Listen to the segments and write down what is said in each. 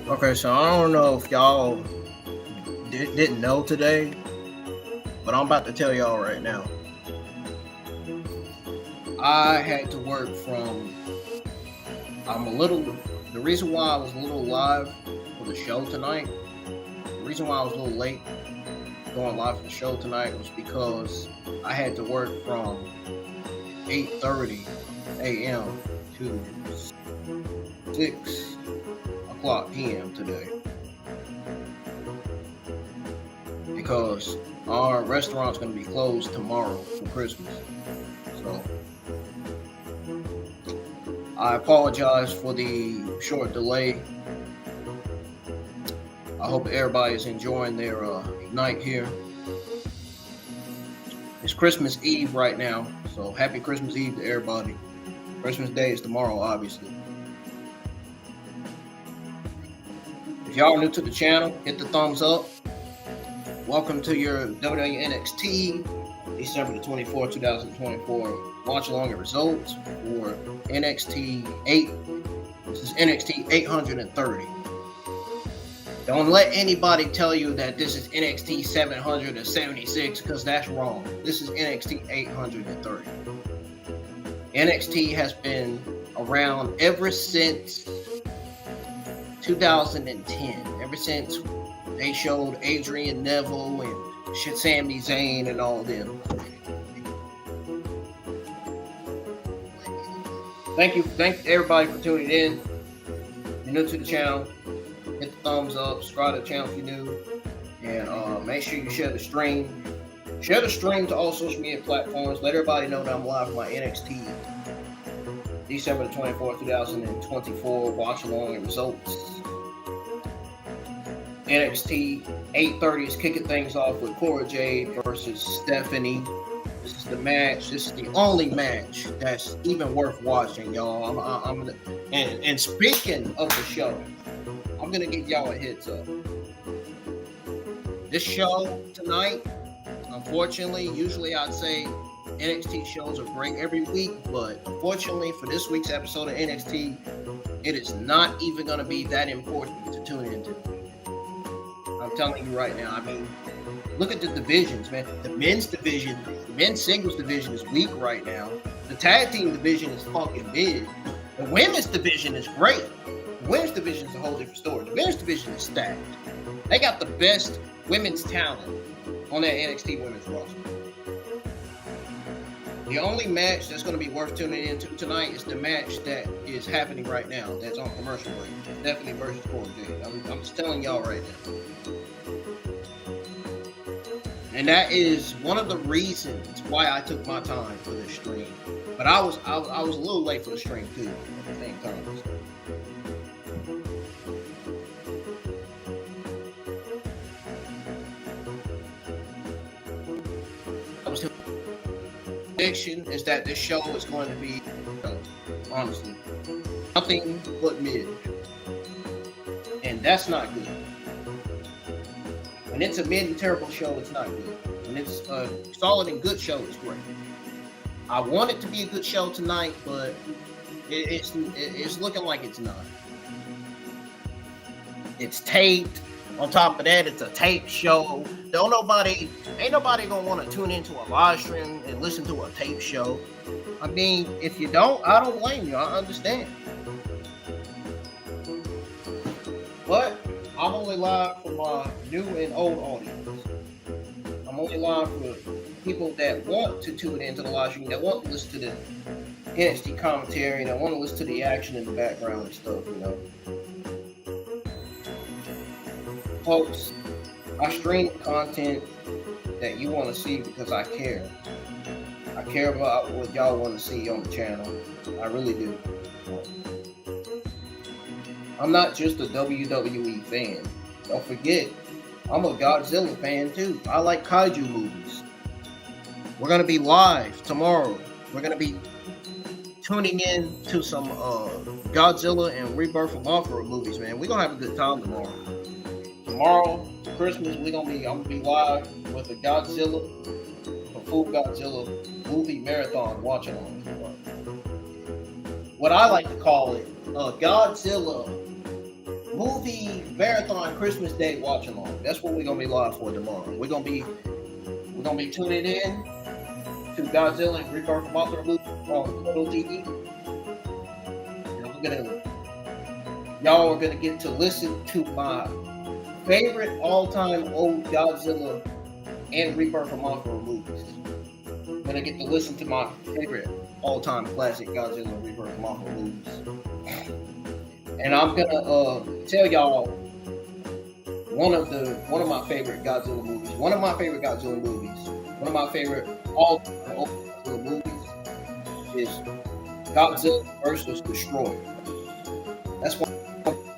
Okay, so I don't know if y'all didn't know today, but I'm about to tell y'all right now. I had to work from, the reason why I was a little live for the show tonight, the reason why I was a little late going live for the show tonight was because I had to work from 8:30 a.m. to 6 o'clock p.m. today because our restaurant's going to be closed tomorrow for Christmas. So I apologize for the short delay. I hope everybody's enjoying their night here. It's Christmas Eve right now, so happy Christmas Eve to everybody. Christmas Day is tomorrow, obviously. If y'all are new to the channel, hit the thumbs up. Welcome to your WWE NXT December the 24th, 2024 watch along and results for NXT 8. This is NXT 830. Don't let anybody tell you that this is NXT 776 because that's wrong. This is NXT 830. NXT has been around ever since 2010, ever since they showed Adrian Neville and Sami Zayn and all them. Thank everybody for tuning in. If you're new to the channel, hit the thumbs up, subscribe to the channel if you're new, and make sure you share the stream. Share the stream to all social media platforms. Let everybody know that I'm live with my NXT December the 24th, 2024 watch along and results. NXT 830 is kicking things off with Cora Jade versus Stephanie. This is the match. This is the only match that's even worth watching, y'all. And speaking of the show, I'm gonna give y'all a heads up. This show tonight, unfortunately, usually I'd say NXT shows are great every week, but unfortunately for this week's episode of NXT, it is not even going to be that important to tune into. I'm telling you right now. I mean, look at the divisions, man. The men's division, the men's singles division is weak right now. The tag team division is fucking big. The women's division is great. The women's division is a whole different story. The men's division is stacked. They got the best women's talent on that NXT women's roster. The only match that's going to be worth tuning into tonight is the match that is happening right now. That's on commercial break. Stephanie versus Cora Jade. I'm just telling y'all right now. And that is one of the reasons why I took my time for this stream. But I was a little late for the stream too at the same time. Prediction is that this show is going to be honestly. Nothing but mid. And that's not good. When it's a mid and terrible show, it's not good. When it's a solid and good show, it's great. I want it to be a good show tonight, but it's looking like it's not. It's taped. On top of that, it's a tape show. Ain't nobody gonna want to tune into a live stream and listen to a tape show. I mean, if you don't, I don't blame you. I understand. But I'm only live for my new and old audience. I'm only live for people that want to tune into the live stream, that want to listen to the NXT commentary, that want to listen to the action in the background and stuff, you know. Folks, I stream content that you want to see because I care. I care about what y'all want to see on the channel. I really do. I'm not just a WWE fan. Don't forget, I'm a Godzilla fan too. I like kaiju movies. We're going to be live tomorrow. We're going to be tuning in to some Godzilla and Rebirth of Vaquer movies, man. We're going to have a good time tomorrow. Tomorrow, Christmas, I'm gonna be live with a Godzilla, a full Godzilla movie marathon watching on. What I like to call it, a Godzilla movie marathon Christmas Day watching on. That's what we're gonna be live for tomorrow. We're gonna be tuning in to Godzilla and Rebirth of Vaquer movie on Total TV. Y'all are gonna get to listen to my favorite all-time old Godzilla and Rebirth of Vaquer movies. I'm gonna get to listen to my favorite all-time classic Godzilla and Rebirth of Vaquer movies. And I'm gonna tell y'all one of my favorite Godzilla movies. One of my favorite Godzilla movies. One of my favorite all-time old Godzilla movies is Godzilla versus Destroyer. That's one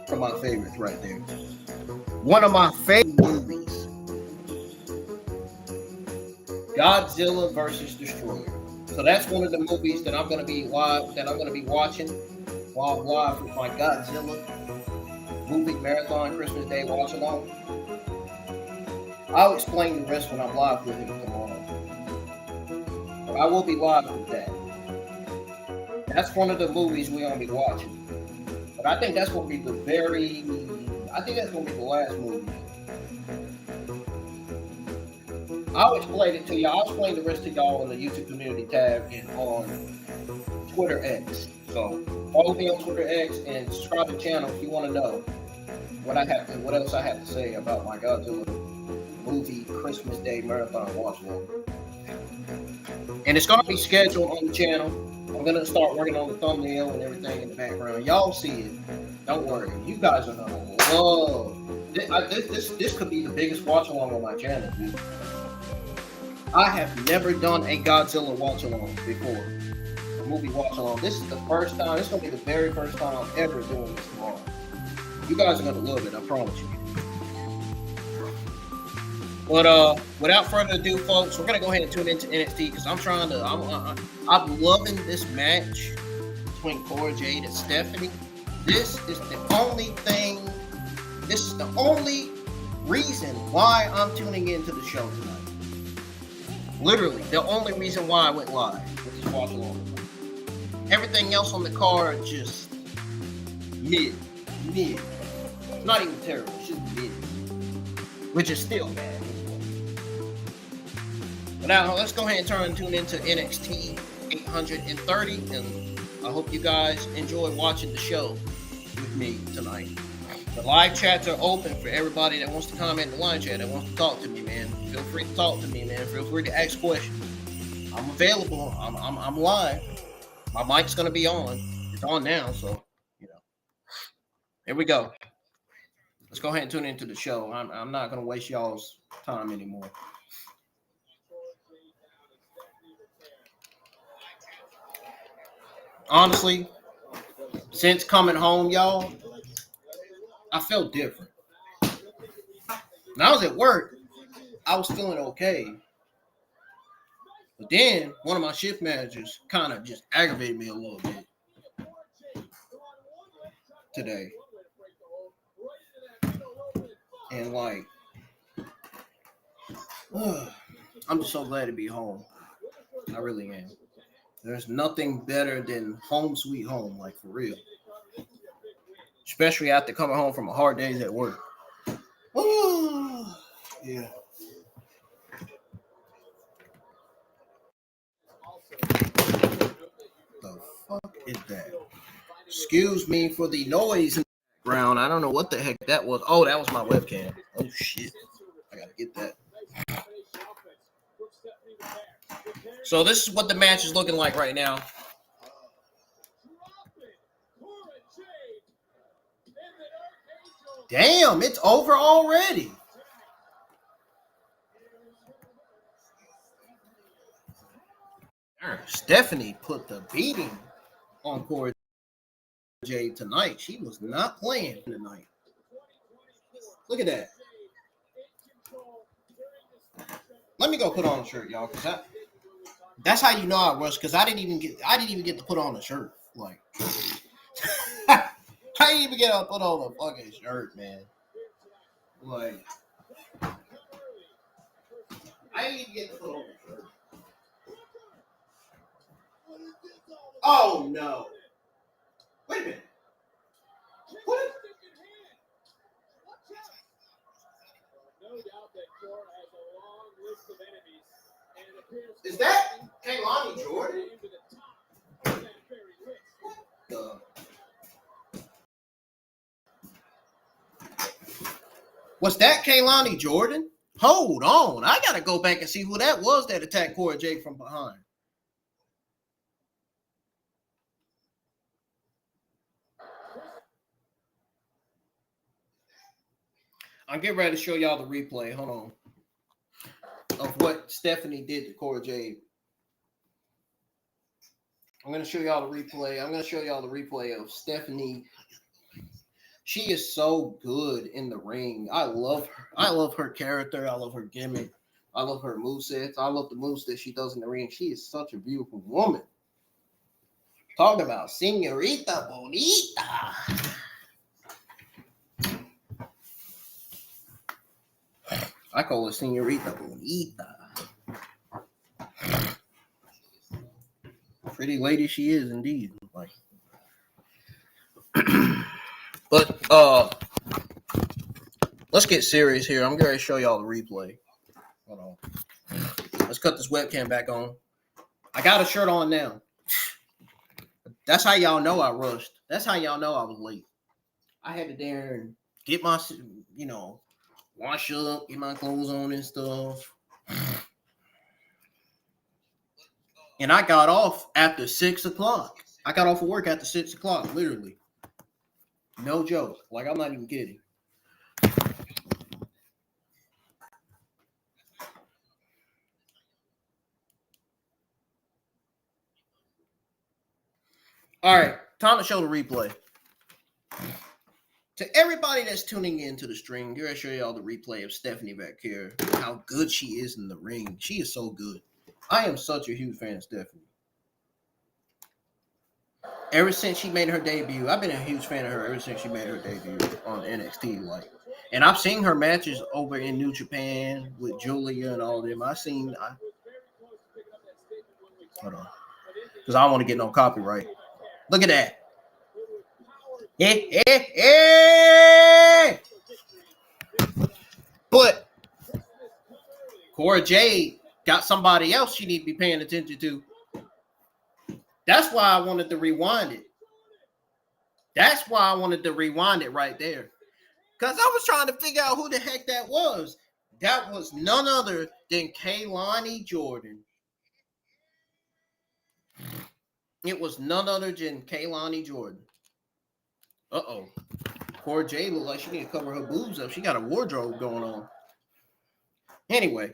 of my favorites right there. One of my favorite movies, Godzilla versus Destroyer. So that's one of the movies that I'm going to be watching while I'm live with my Godzilla movie marathon Christmas Day watch along. I'll explain the rest when I'm live with him tomorrow. But I will be live with that. That's one of the movies we're going to be watching. But I think that's going to be that's going to be the last movie. I'll explain it to y'all. I'll explain the rest to y'all on the YouTube community tab and on Twitter X. So follow me on Twitter X and subscribe to the channel if you want to know what else I have to say about my Godzilla movie Christmas Day marathon watch along. And it's going to be scheduled on the channel. I'm going to start working on the thumbnail and everything in the background. Y'all see it. Don't worry. You guys are going to love this could be the biggest watch along on my channel, dude. I have never done a Godzilla watch along before. A movie watch along. This is the first time. This is going to be the very first time I'm ever doing this tomorrow. You guys are going to love it. I promise you. But without further ado, folks, we're gonna go ahead and tune into NXT because I'm loving this match between Cora Jade and Stephanie. This is the only reason why I'm tuning into the show tonight. Literally, the only reason why I went live was to watch along. Everything else on the card just mid. It's not even terrible. It's just mid, which is still bad. But now let's go ahead and tune into NXT 830, and I hope you guys enjoy watching the show with me tonight. The live chats are open for everybody that wants to comment in the live chat, that wants to talk to me, man. Feel free to talk to me, man. Feel free to ask questions. I'm available. I'm live. My mic's gonna be on. It's on now, so here we go. Let's go ahead and tune into the show. I'm not gonna waste y'all's time anymore. Honestly, since coming home, y'all, I felt different. When I was at work, I was feeling okay. But then one of my shift managers kind of just aggravated me a little bit. today. And like, I'm just so glad to be home. I really am. There's nothing better than home sweet home, like for real. Especially after coming home from a hard days at work. Yeah. The fuck is that? Excuse me for the noise in the background. I don't know what the heck that was. Oh, that was my webcam. Oh shit. I gotta get that. So this is what the match is looking like right now. Damn, it's over already. Stephanie put the beating on Cora Jade tonight. She was not playing tonight. Look at that. Let me go put on a shirt, y'all, because that's how you know I rushed, because I didn't even get to put on a shirt. Like I didn't even get to put on a fucking shirt, man. Like I didn't even get to put on a shirt. Oh no. Wait a minute. What? Is that Kaylani Jordan? Was that Kaylani Jordan? Hold on. I got to go back and see who that was that attacked Cora Jade from behind. I'm getting ready to show y'all the replay. Hold on. Of what Stephanie did to Cora Jade. I'm going to show y'all the replay. I'm going to show y'all the replay of Stephanie. She is so good in the ring. I love her. I love her character. I love her gimmick. I love her movesets. I love the moves that she does in the ring. She is such a beautiful woman. Talking about Señorita Bonita. I call her Señorita Bonita. Pretty lady she is indeed. Like, but let's get serious here. I'm going to show y'all the replay. Hold on. Let's cut this webcam back on. I got a shirt on now. That's how y'all know I rushed. That's how y'all know I was late. I had to there and get my, wash up, get my clothes on and stuff. And I got off after 6 o'clock. I got off of work after 6 o'clock, literally. No joke. Like, I'm not even kidding. All right, time to show the replay. To everybody that's tuning in to the stream, I'm going to show y'all the replay of Stephanie Vaquer, how good she is in the ring. She is so good. I am such a huge fan of Stephanie. Ever since she made her debut, I've been a huge fan of her ever since she made her debut on NXT. And I've seen her matches over in New Japan with Julia and all of them. Hold on. Because I don't want to get no copyright. Look at that. But Cora Jade got somebody else she need to be paying attention to. That's why I wanted to rewind it. That's why I wanted to rewind it right there. Because I was trying to figure out who the heck that was. That was none other than Kaylani Jordan. It was none other than Kaylani Jordan. Uh-oh. Cora Jade looked like she need to cover her boobs up. She got a wardrobe going on. Anyway.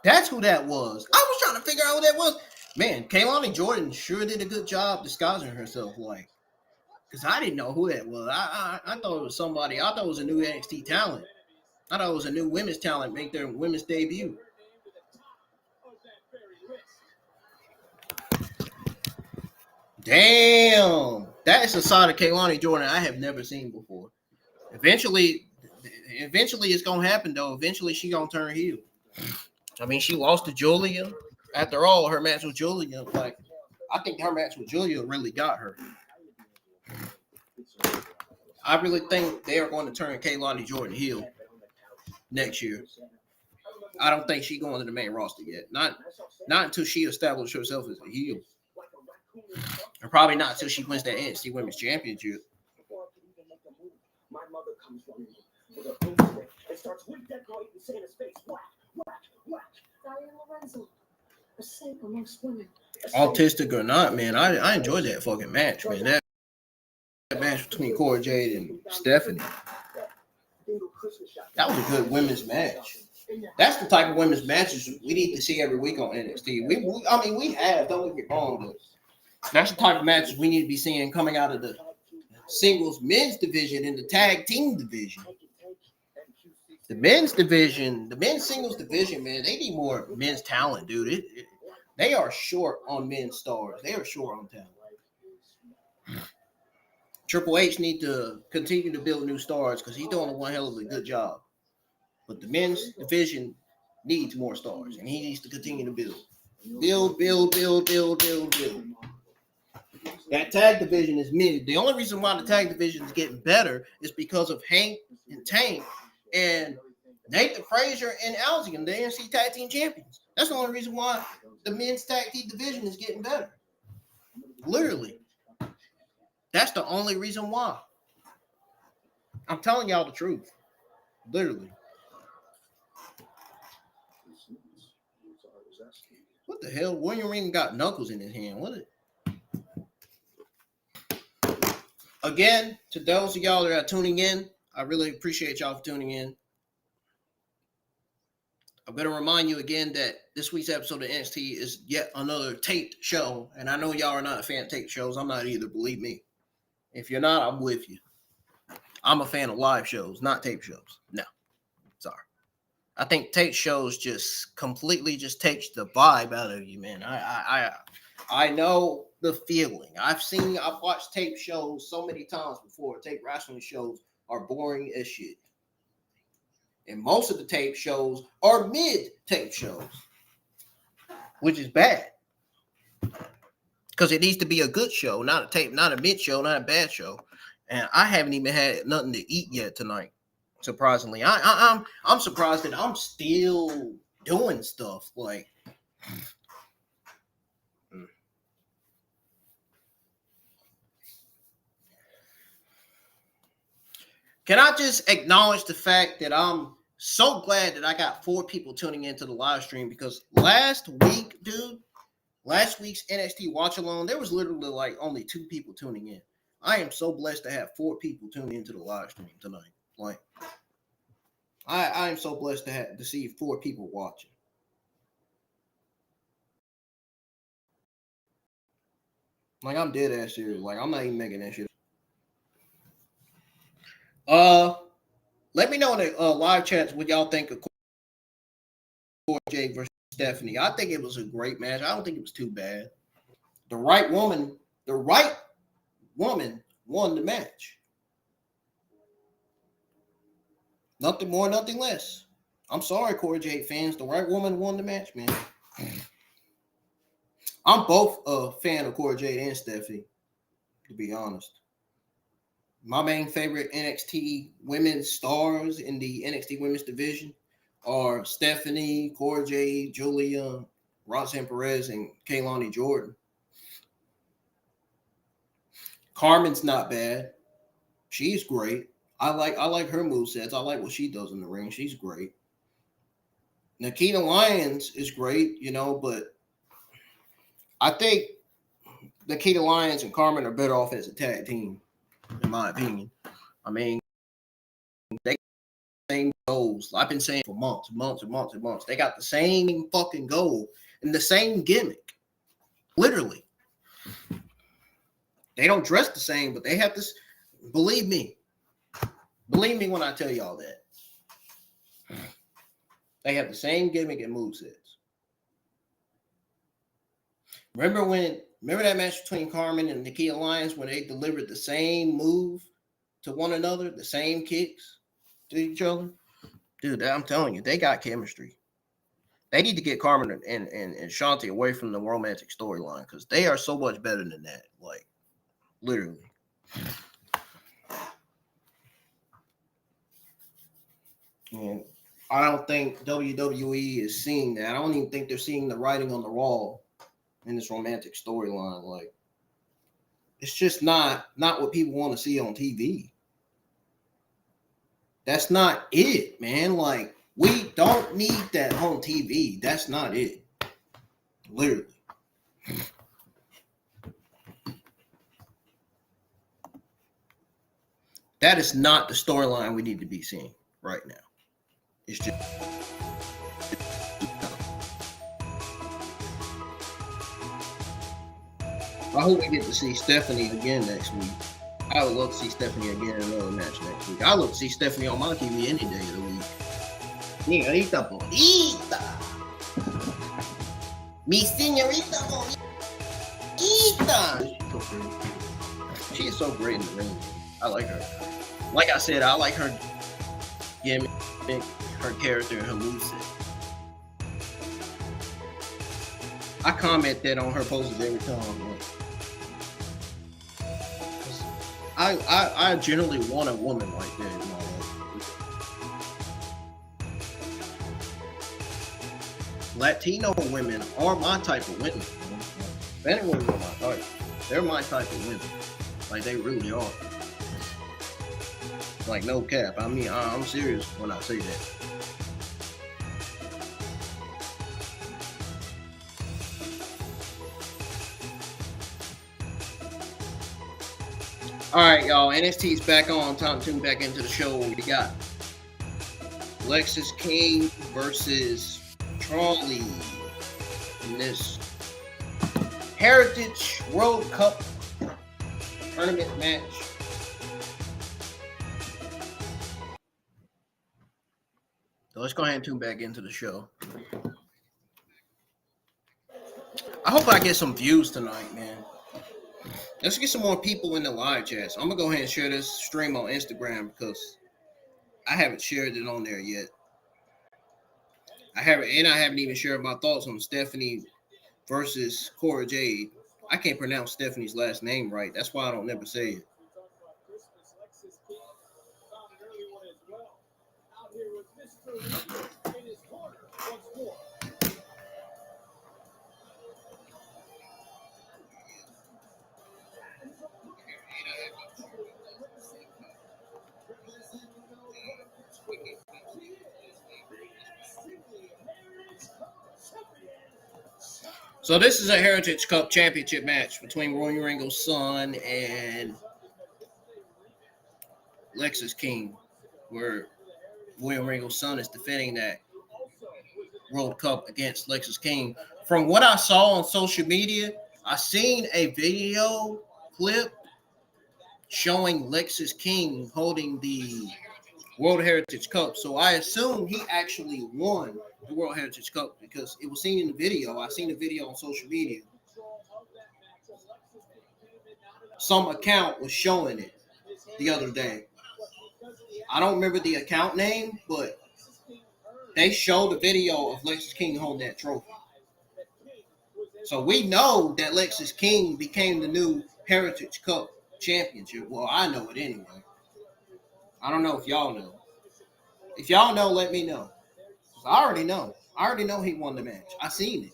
That's who that was. I was trying to figure out who that was. Man, Kaylani Jordan sure did a good job disguising herself, like, because I didn't know who that was. I thought it was somebody. I thought it was a new NXT talent. I thought it was a new women's talent make their women's debut. Damn. That is a side of Kaylani Jordan I have never seen before. Eventually it's gonna happen though. Eventually she gonna turn heel. I mean, she lost to Julia. After all, her match with Julia, like, I think her match with Julia really got her. I really think they are going to turn Kaylani Jordan heel next year. I don't think she's going to the main roster yet. Not until she establishes herself as a heel. And probably not until she wins that NXT Women's Championship. Lorenzo, a saint amongst women. Autistic or not, man, I enjoyed that fucking match, man. That match between Cora Jade and Stephanie. That was a good women's match. That's the type of women's matches we need to see every week on NXT. We have, don't get me wrong, but that's the type of matches we need to be seeing coming out of the singles men's division and the tag team division. The men's division, the men's singles division, man, they need more men's talent, dude. They are short on men's stars. They are short on talent. Triple H need to continue to build new stars because he's doing one hell of a good job. But the men's division needs more stars, and he needs to continue to build. Build. That tag division is mid. The only reason why the tag division is getting better is because of Hank and Tank and Nathan Frazer and Axiom, the NXT Tag Team Champions. That's the only reason why the men's tag team division is getting better. Literally. That's the only reason why. I'm telling y'all the truth. Literally. What the hell? William Regal got knuckles in his hand. What is it? Again, to those of y'all that are tuning in, I really appreciate y'all for tuning in. I'm going to remind you again that this week's episode of NXT is yet another taped show. And I know y'all are not a fan of taped shows. I'm not either, believe me. If you're not, I'm with you. I'm a fan of live shows, not tape shows. No, sorry. I think tape shows just completely just takes the vibe out of you, man. I know the feeling. I've watched tape shows so many times before. Tape wrestling shows are boring as shit. And most of the tape shows are mid-tape shows, which is bad. Because it needs to be a good show, not a mid show, not a bad show. And I haven't even had nothing to eat yet tonight. Surprisingly, I'm surprised that I'm still doing stuff like. Can I just acknowledge the fact that I'm so glad that I got 4 people tuning into the live stream, because last week's NXT Watch Along, there was literally like only 2 people tuning in. I am so blessed to have 4 people tuning into the live stream tonight. Like, I am so blessed to see 4 people watching. Like, I'm dead ass serious. Like, I'm not even making that shit. Let me know in the live chats what y'all think of Cora Jade versus Stephanie. I think it was a great match. I don't think it was too bad. The right woman won the match. Nothing more, nothing less. I'm sorry, Cora Jade fans. The right woman won the match, man. I'm both a fan of Cora Jade and Stephanie, to be honest. My main favorite NXT women's stars in the NXT women's division are Stephanie, Cora Jade, Julia, Roxanne Perez, and Kaylani Jordan. Carmen's not bad. She's great. I like her movesets. I like what she does in the ring. She's great. Nikita Lyons is great, but I think Nikita Lyons and Carmen are better off as a tag team, in my opinion. I mean, they got the same goals. I've been saying for months. They got the same fucking goal and the same gimmick. Literally. They don't dress the same, but they have this. Believe me. Believe me when I tell y'all that. They have the same gimmick and movesets. Remember when Remember that match between Carmen and Nikki Lyons when they delivered the same move to one another, the same kicks to each other? Dude, I'm telling you, they got chemistry. They need to get Carmen and Ashante away from the romantic storyline because they are so much better than that. Like, literally. And I don't think WWE is seeing that. I don't even think they're seeing the writing on the wall in this romantic storyline. Like, it's just not what people want to see on TV. That's not it, man. Like, we don't need that on TV. That's not it. Literally. That is not the storyline we need to be seeing right now. It's just. I hope we get to see Stephanie again next week. I would love to see Stephanie again in another match next week. I would love to see Stephanie on my TV any day of the week. Señorita bonita. Mi señorita bonita. She is so great in the ring. I like her. Like I said, I like her gimmick, her character, and her moveset. I comment that on her posts every time. I generally want a woman like that in my life. Latino women are my type of women. Hispanic women are my type. They're my type of women. Like, they really are. Like, no cap. I mean, I'm serious when I say that. All right, y'all. NXT's back on. Time to tune back into the show. We got Lexis King versus Charlie in this Heritage World Cup tournament match. So let's go ahead and tune back into the show. I hope I get some views tonight, man. Let's get some more people in the live chats. I'm going to go ahead and share this stream on Instagram because I haven't shared it on there yet. I haven't even shared my thoughts on Stephanie versus Cora Jade. I can't pronounce Stephanie's last name right. That's why I don't never say it. So this is a Heritage Cup Championship match between Lorenzo's son and Lexis King, where Lorenzo's son is defending that World Cup against Lexis King. From what I saw on social media, I seen a video clip showing Lexis King holding the World Heritage Cup. So I assume he actually won the World Heritage Cup because it was seen in the video. I seen the video on social media. Some account was showing it the other day. I don't remember the account name, but they showed the video of Lexis King holding that trophy. So we know that Lexis King became the new Heritage Cup championship. Well, I know it anyway. I don't know if y'all know. If y'all know, let me know. I already know. I already know he won the match. I seen it.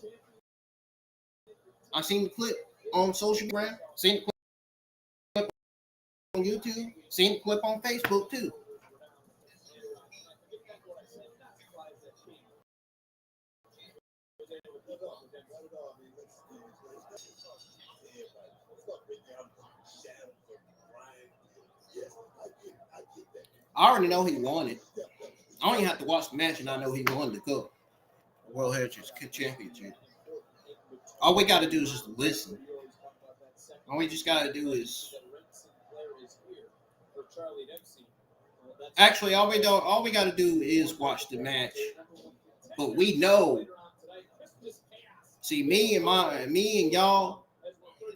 I seen the clip on social media. Seen the clip on YouTube. Seen the clip on Facebook too. I already know he won it. I don't even have to watch the match and I know he won the cup. World Heritage Championship. All we got to do is just listen. All we just got to do is... Actually, all we got to do is watch the match. But we know... See, me and y'all,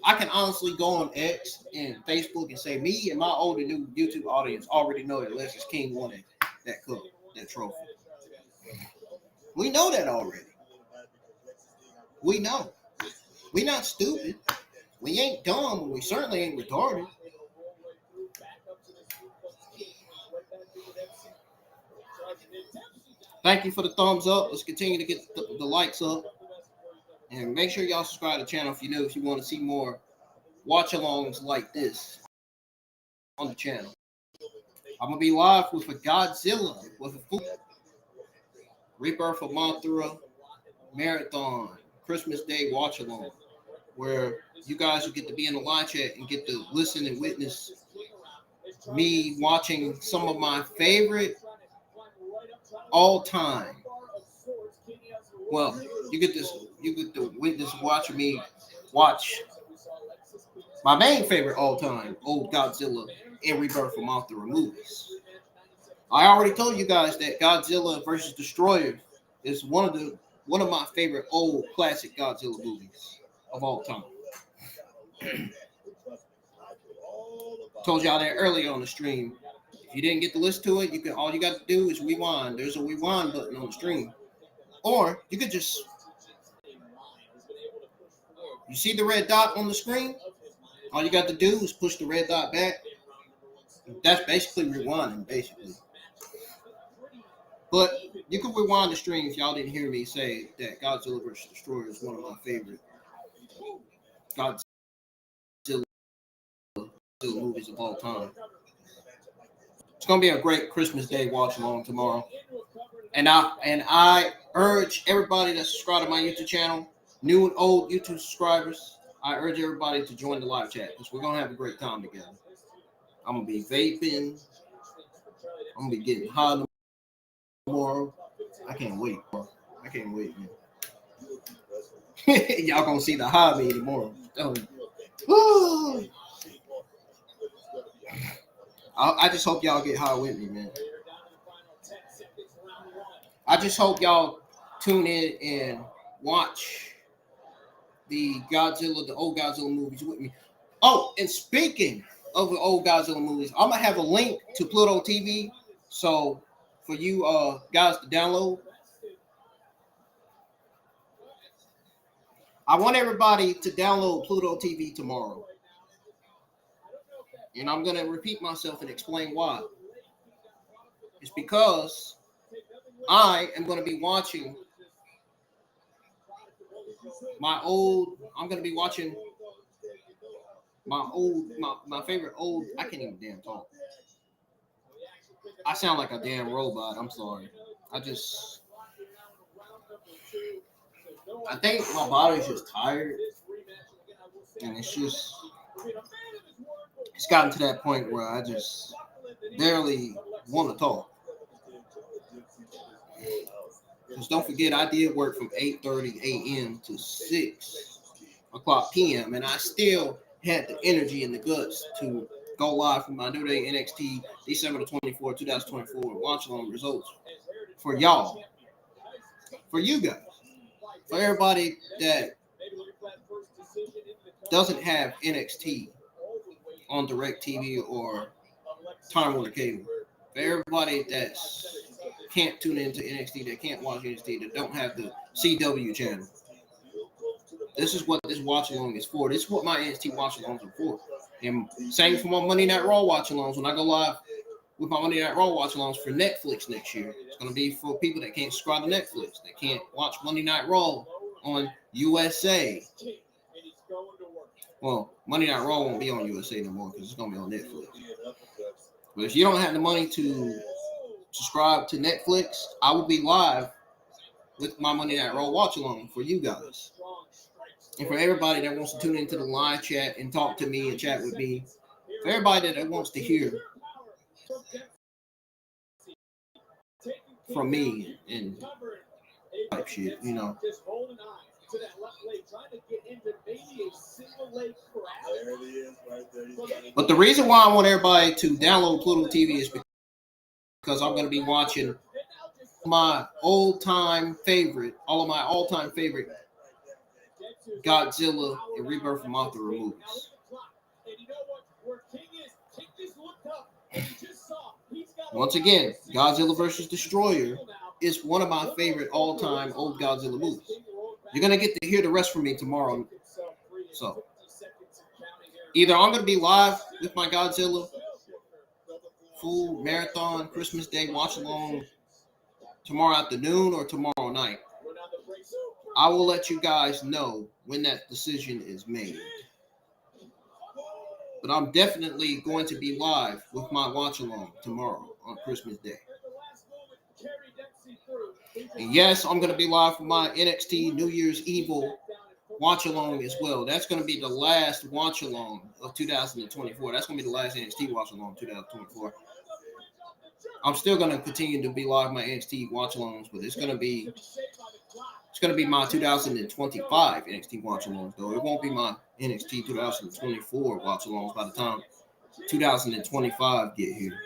I can honestly go on X and Facebook and say me and my old and new YouTube audience already know that Lexis King won that cup, that trophy. We know that already. We know. We not stupid. We ain't dumb, but we certainly ain't retarded. Thank you for the thumbs up. Let's continue to get the likes up. And make sure y'all subscribe to the channel if you want to see more watch-alongs like this on the channel. I'm going to be live with a Godzilla, with a Rebirth of Mothra Marathon Christmas Day watch-along, where you guys will get to be in the live chat and get to listen and witness me watching some of my favorite all-time. Well, you get to witness watching me watch my main favorite all-time old Godzilla and Rebirth of Mothra movies. I already told you guys that Godzilla versus Destroyer is one of my favorite old classic Godzilla movies of all time. Told y'all that earlier on the stream. If you didn't get to listen to it, all you got to do is rewind. There's a rewind button on the stream. Or you could just, you see the red dot on the screen? All you got to do is push the red dot back. That's basically rewinding, basically. But you can rewind the stream if y'all didn't hear me say that Godzilla vs. Destroyer is one of my favorite Godzilla movies of all time. It's gonna be a great Christmas Day watch along tomorrow. And I urge everybody that's subscribed to my YouTube channel, new and old YouTube subscribers, I urge everybody to join the live chat because we're gonna have a great time together. I'm gonna be vaping. I'm gonna be getting high tomorrow. I can't wait, bro. I can't wait, man. Y'all gonna see the high me tomorrow. I just hope y'all get high with me, man. I just hope y'all tune in and watch the old Godzilla movies with me. Oh, and speaking of the old Godzilla movies, I'm gonna have a link to Pluto TV. So for you guys to download, I want everybody to download Pluto TV tomorrow. And I'm gonna repeat myself and explain why. It's because I am gonna be watching my favorite old, I can't even damn talk. I sound like a damn robot. I'm sorry. I think my body's just tired. And it's gotten to that point where I just barely want to talk. Because don't forget, I did work from 8:30 a.m. to 6 o'clock p.m. And I still had the energy and the guts to go live for my New Day NXT December 24, 2024 watch along results for y'all, for you guys, for everybody that doesn't have NXT on DirecTV or Time Warner Cable, for everybody that can't tune into NXT, that can't watch NXT, that don't have the CW channel. This is what this watch along is for. This is what my NXT watch alongs are for. And same for my Monday Night Raw watch alongs. When I go live with my Monday Night Raw watch alongs for Netflix next year, it's going to be for people that can't subscribe to Netflix. They can't watch Monday Night Raw on USA. Well, Monday Night Raw won't be on USA no more because it's going to be on Netflix. But if you don't have the money to subscribe to Netflix, I will be live with my Monday Night Raw watch along for you guys. And for everybody that wants to tune into the live chat and talk to me and chat with me, for everybody that wants to hear from me and type shit, you know. But the reason why I want everybody to download Pluto TV is because I'm going to be watching all of my all-time favorite Godzilla and Rebirth of Mothra movies. Once again, Godzilla vs. Destroyer is one of my favorite all-time old Godzilla movies. You're going to get to hear the rest from me tomorrow. So, either I'm going to be live with my Godzilla full marathon Christmas Day watch-along tomorrow afternoon or tomorrow night. I will let you guys know when that decision is made. But I'm definitely going to be live with my watch-along tomorrow on Christmas Day. And yes, I'm going to be live for my NXT New Year's Evil watch-along as well. That's going to be the last watch-along of 2024. That's going to be the last NXT watch-along of 2024. I'm still going to continue to be live my NXT watch-alongs, but it's going to be my 2025 NXT watch-alongs, though. It won't be my NXT 2024 watch-alongs by the time 2025 get here.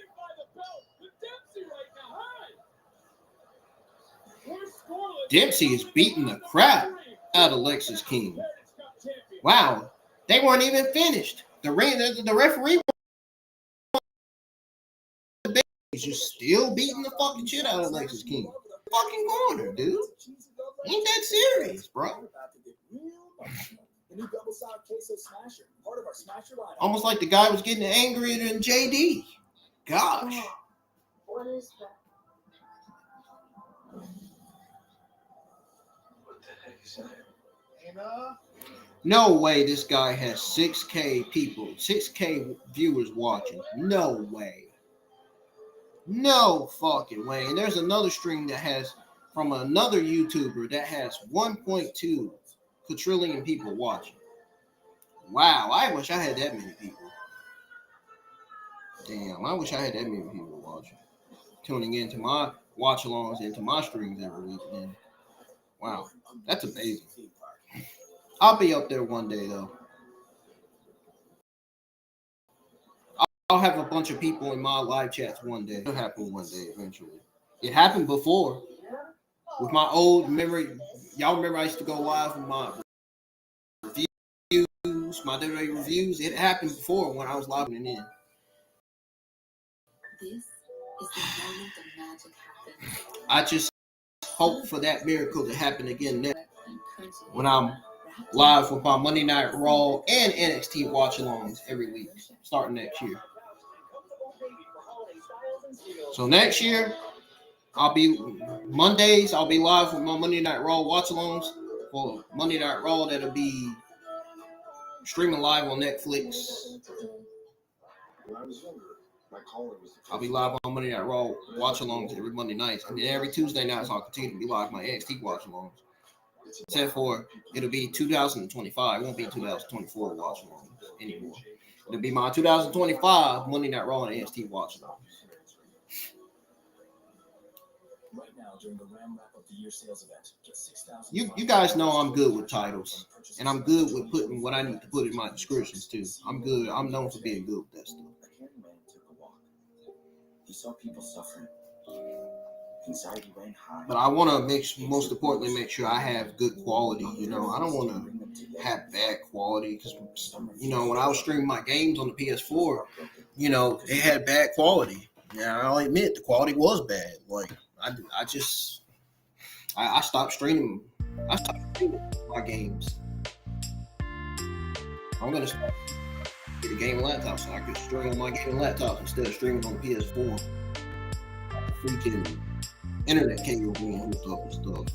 Dempsey is beating the crap out of Lexis King. Wow, they weren't even finished. The referee is just still beating the fucking shit out of Lexis King. Fucking corner, dude. Ain't that serious, bro? Almost like the guy was getting angrier than JD. Gosh. What is that? What the heck is that? No way this guy has 6K people, 6K viewers watching. No way. No fucking way. And there's another stream that has, from another YouTuber, that has 1.2 quadrillion people watching. Wow, I wish I had that many people. Damn, I wish I had that many people watching. Tuning into my watch-alongs, into my streams every week. And wow, that's amazing. I'll be up there one day, though. I'll have a bunch of people in my live chats one day. It'll happen one day eventually. It happened before with my old memory. Y'all remember I used to go live with my reviews, my WWE reviews. It happened before when I was logging in. This is the moment the magic happens. I just hope for that miracle to happen again next when I'm live with my Monday Night Raw and NXT watch-alongs every week, starting next year. So next year, I'll be live with my Monday Night Raw watch-alongs for Monday Night Raw. That'll be streaming live on Netflix. I'll be live on Monday Night Raw watch-alongs every Monday night, and then every Tuesday nights I'll continue to be live my NXT watch-alongs. Except for it'll be 2025. It won't be 2024 watch-alongs anymore. It'll be my 2025 Monday Night Raw and NXT watch-alongs. Right now, during the Ram Wrap Up the Year sales event, get 6,000. You guys know I'm good with titles, and I'm good with putting what I need to put in my descriptions too. I'm good. I'm known for being good with that stuff. A handyman took a walk. He saw people suffering. Anxiety ran high. But I want to most importantly, make sure I have good quality. You know, I don't want to have bad quality because, you know, when I was streaming my games on the PS4, you know, they had bad quality. Yeah, I'll admit the quality was bad. Like I stopped streaming. I stopped streaming my games. I'm gonna get a gaming laptop so I could stream on my gaming laptop instead of streaming on the PS4. Freaking internet cable being hooked up and stuff.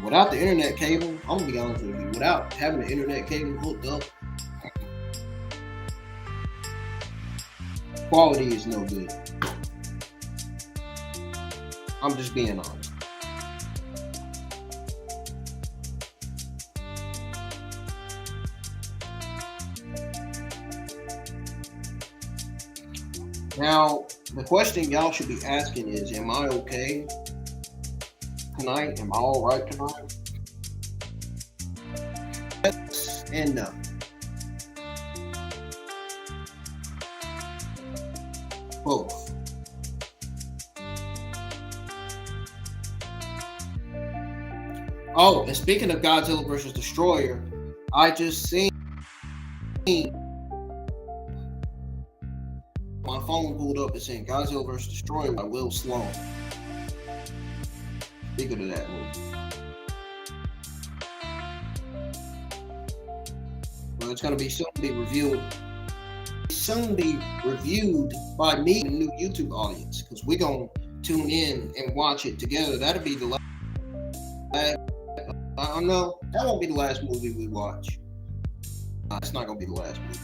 Without the internet cable, I'm gonna be honest with you. Without having the internet cable hooked up, quality is no good. I'm just being honest. Now, the question y'all should be asking is, am I okay tonight? Am I all right tonight? Yes and no. Both. Oh, and speaking of Godzilla versus Destroyer, I just seen my phone pulled up and saying Godzilla vs. Destroyer by Will Sloan. Speaking of that movie. Well, it's going to be soon be reviewed by me and the new YouTube audience, because we're going to tune in and watch it together. That'll be the last. No, that won't be the last movie we watch. It's not going to be the last movie.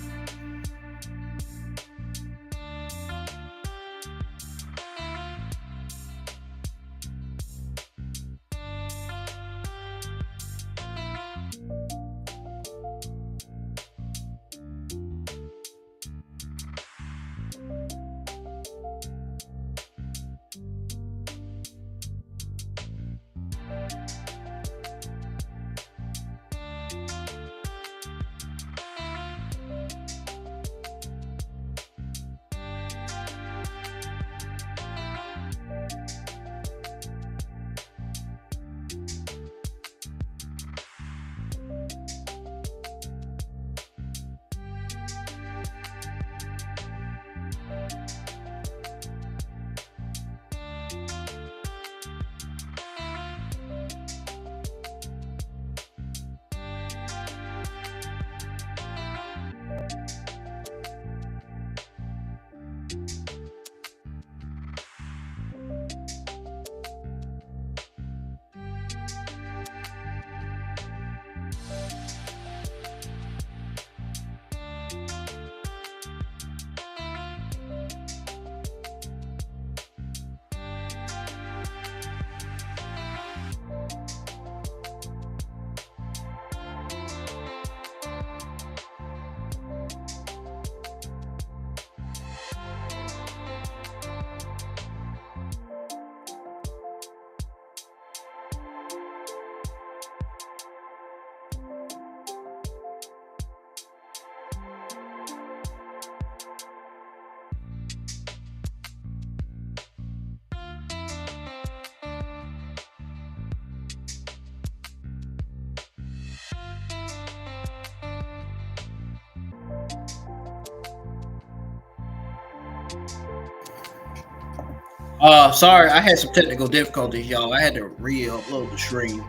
Sorry, I had some technical difficulties, y'all. I had to re-upload the stream.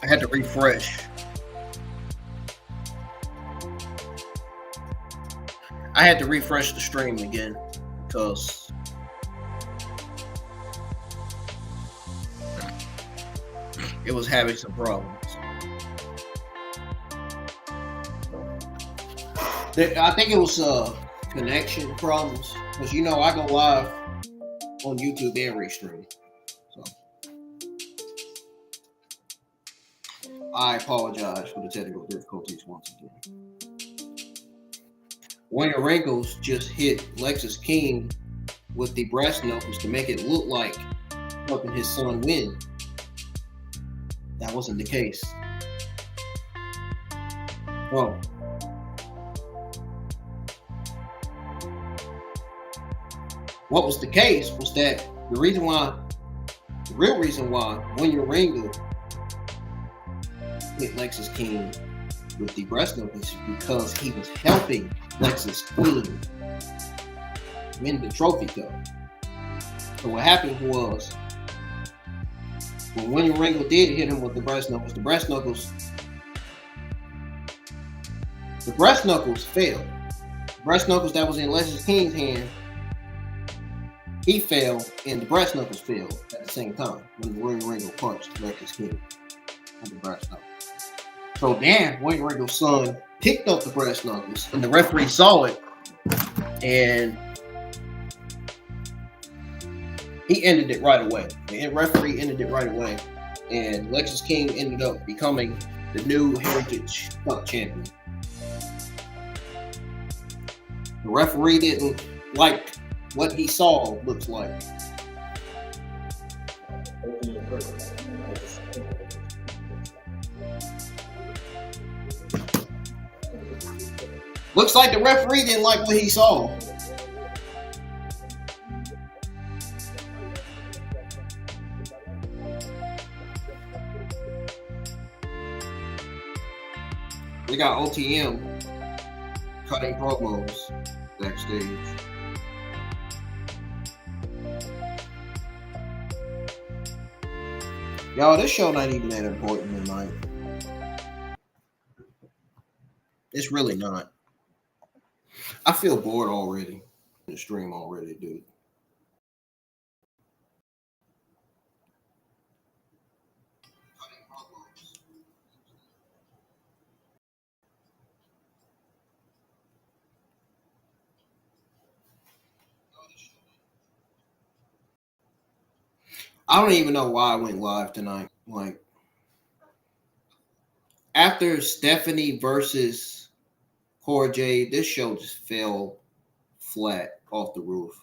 I had to refresh. I had to refresh the stream again because it was having some problems. I think it was connection problems, because you know I go live on YouTube and restream. So I apologize for the technical difficulties once again. Warrior Wrinkles just hit Lexis King with the brass knuckles to make it look like helping his son win. That wasn't the case. Well, what was the case was that the real reason why Warrior Wrinkles hit Lexis King with the breast knuckles is because he was helping Lexis King win the trophy cup. So what happened was, when Warrior Wrinkles did hit him with the breast knuckles failed. The breast knuckles that was in Lexis King's hand, he fell, and the brass knuckles fell at the same time when Warrior Wrinkles punched Lexis King on the brass knuckles. So then Warrior Wrinkles' son picked up the brass knuckles, and the referee saw it, and he ended it right away. The referee ended it right away, and Lexis King ended up becoming the new Heritage Cup champion. The referee didn't like what he saw looks like. Looks like the referee didn't like what he saw. We got OTM cutting promos backstage. Y'all, this show not even that important tonight. It's really not. I feel bored already. The stream already, dude. I don't even know why I went live tonight. Like, after Stephanie versus Cora Jade, this show just fell flat off the roof.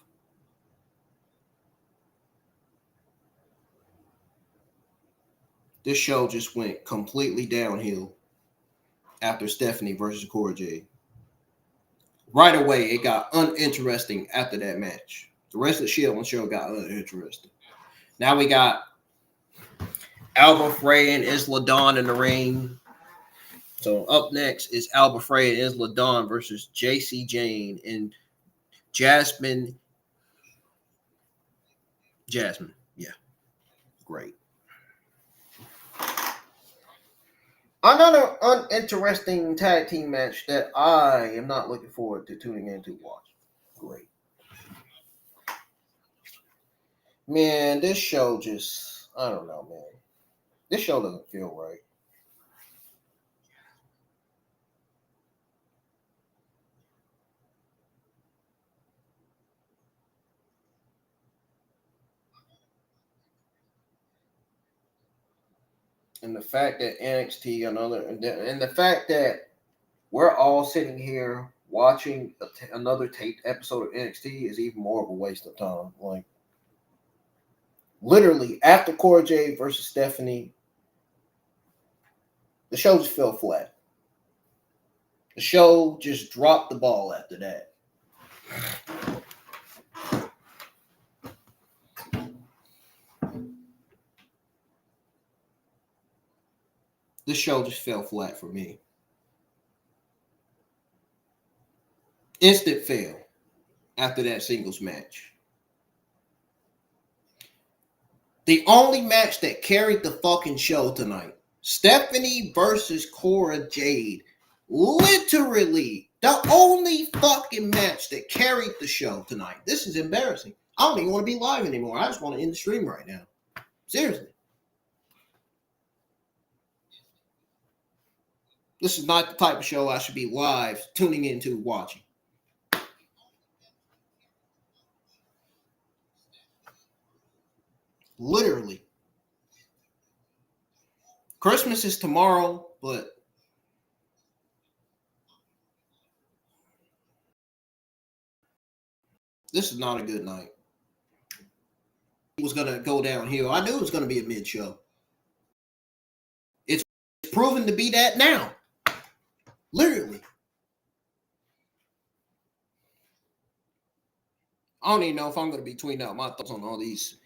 This show just went completely downhill after Stephanie versus Cora Jade. Right away, it got uninteresting after that match. The rest of the shit on the show got uninteresting. Now we got Alba Frey and Isla Dawn in the ring. So up next is Alba Frey and Isla Dawn versus JC Jane and Jasmine. Yeah. Great. Another uninteresting tag team match that I am not looking forward to tuning in to watch. Great. Man, this show just, I don't know, man. This show doesn't feel right. And the fact that NXT and the fact that we're all sitting here watching another taped episode of NXT is even more of a waste of time. Like, literally, after Cora Jade versus Stephanie, the show just fell flat. The show just dropped the ball after that. This show just fell flat for me. Instant fail after that singles match. The only match that carried the fucking show tonight, Stephanie versus Cora Jade. Literally the only fucking match that carried the show tonight. This is embarrassing. I don't even want to be live anymore. I just want to end the stream right now. Seriously. This is not the type of show I should be live tuning into watching. Literally. Christmas is tomorrow, but this is not a good night. It was going to go downhill. I knew it was going to be a mid-show. It's proven to be that now. Literally. I don't even know if I'm going to be tweeting out my thoughts on all these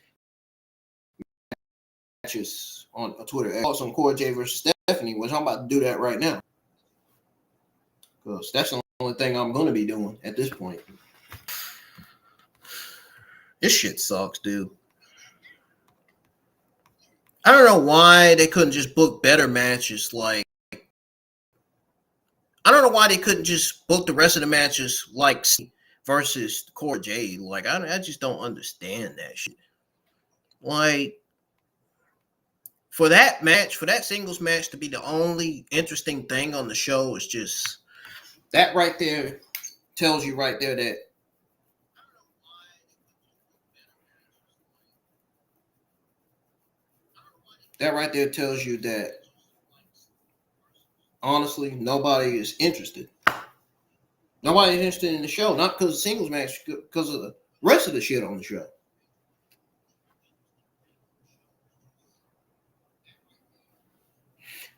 matches on Twitter. Thoughts on Cora Jade versus Stephanie, which I'm about to do that right now. Because that's the only thing I'm going to be doing at this point. This shit sucks, dude. I don't know why they couldn't just book better matches. Like, I don't know why they couldn't just book the rest of the matches like versus Cora Jade. Like, I just don't understand that shit. Like, for that match, for that singles match to be the only interesting thing on the show is just that right there tells you right there that right there tells you that honestly nobody is interested. Nobody's interested in the show, not because of the singles match, because of the rest of the shit on the show.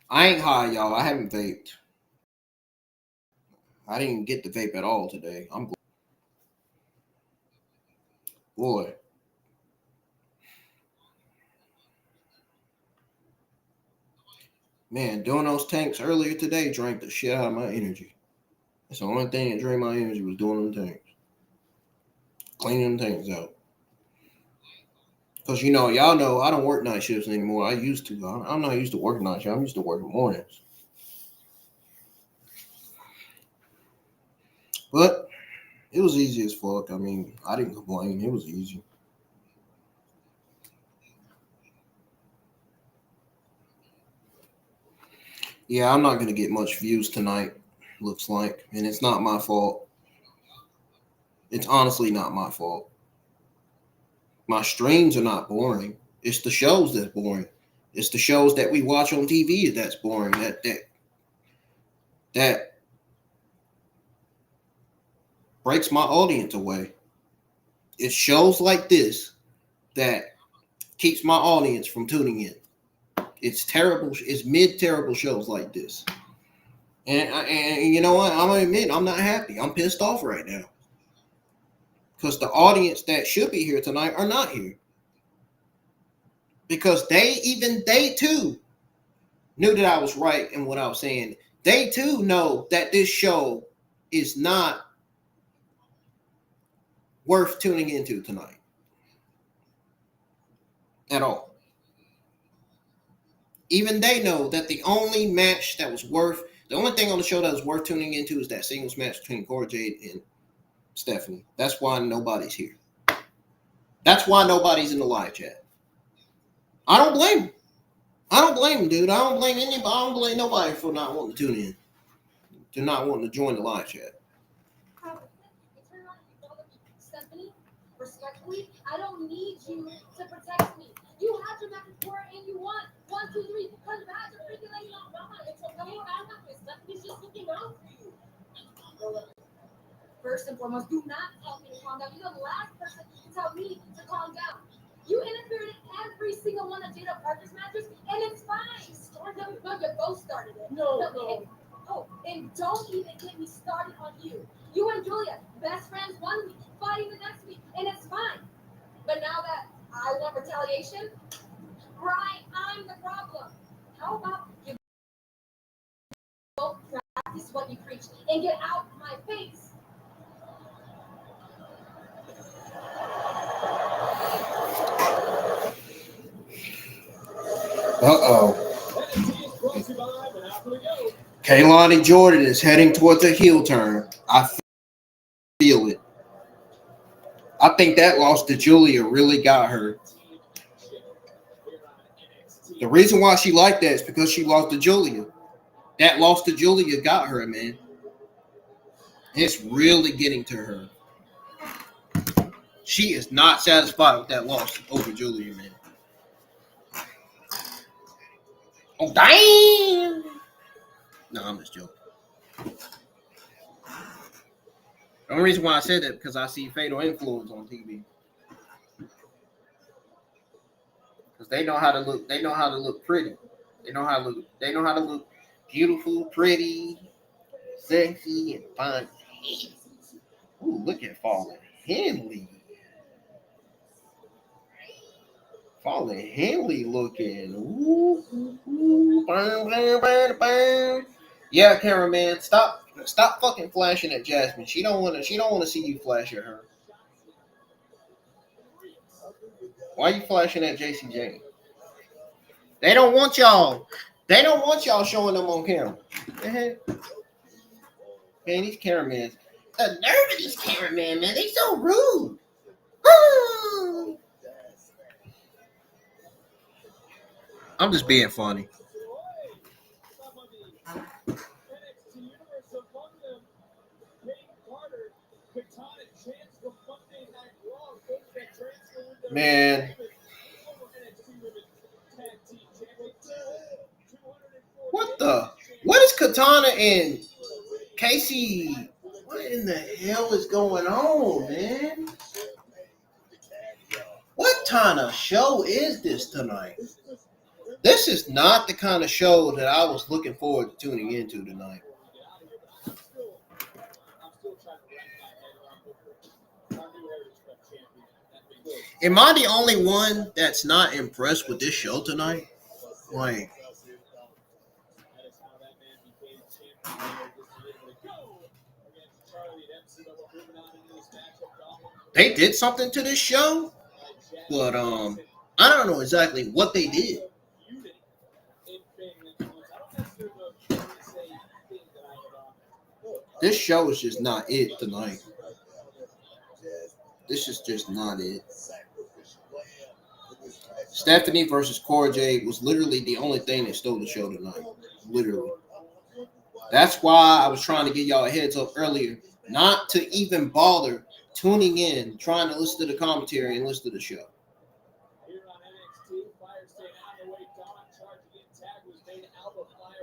I ain't high, y'all. I haven't vaped. I didn't get the vape at all today. I'm boy. Man, doing those tanks earlier today drank the shit out of my energy. That's the only thing that drained my energy was doing them tanks. Cleaning them tanks out. Because, y'all know I don't work night shifts anymore. I used to. I'm not used to working night shifts. I'm used to working mornings. But it was easy as fuck. I mean, I didn't complain. It was easy. Yeah, I'm not going to get much views tonight, looks like. And it's not my fault. It's honestly not my fault. My streams are not boring. It's the shows that's boring. It's the shows that we watch on TV that's boring. That breaks my audience away. It's shows like this that keeps my audience from tuning in. It's terrible. It's mid-terrible shows like this. And you know what? I'm going to admit, I'm not happy. I'm pissed off right now. Because the audience that should be here tonight are not here. Because they too knew that I was right in what I was saying. They too know that this show is not worth tuning into tonight. At all. Even they know that the only thing on the show that was worth tuning into is that singles match between Cora Jade and Stephanie. That's why nobody's here. That's why nobody's in the live chat. I don't blame them. I don't blame them, dude. I don't blame anybody. I don't blame nobody for not wanting to tune in. To not wanting to join the live chat. Stephanie, respectfully, I don't need you to protect me. You had your match before and you won. 1, 2, 3. Come back to freaking lady on Mama. It's okay. I'm not this. Stephanie's just looking out for you. First and foremost, do not tell me to calm down. You're the last person to tell me to calm down. You interfered in every single one of Jada Parker's matches, and it's fine. No, you both started it. No. Oh, and don't even get me started on you. You and Julia, best friends 1 week, fighting the next week, and it's fine. But now that I want retaliation, right, I'm the problem. How about you both practice what you preach and get out my face? Kaylani Jordan is heading towards a heel turn. I feel it. I think that loss to Julia really got her. The reason why she liked that is because she lost to Julia. That loss to Julia got her, man. It's really getting to her. She is not satisfied with that loss over Julia, man. Oh, damn! No, I'm just joking. The only reason why I said that is because I see Fatal Influence on TV. Because they know how to look. They know how to look pretty. They know how to look. They know how to look beautiful, pretty, sexy, and fun. Ooh, look at Fallen Henley. Fallen Henley looking. Ooh, burn. Yeah, cameraman, stop fucking flashing at Jasmine. She don't want to see you flash at her. Why are you flashing at JCJ? They don't want y'all. They don't want y'all showing them on camera. Man, these cameramans. The nerve of these cameramen, man. They so rude. I'm just being funny. Man. What is Katana and Casey? What in the hell is going on, man? What kind of show is this tonight? This is not the kind of show that I was looking forward to tuning into tonight. Am I the only one that's not impressed with this show tonight? Like, They did something to this show, but I don't know exactly what they did. This show is just not it tonight. This is just not it. Stephanie versus Cora Jade was literally the only thing that stole the show tonight. Literally. That's why I was trying to give y'all a heads up earlier, not to even bother tuning in, trying to listen to the commentary and listen to the show.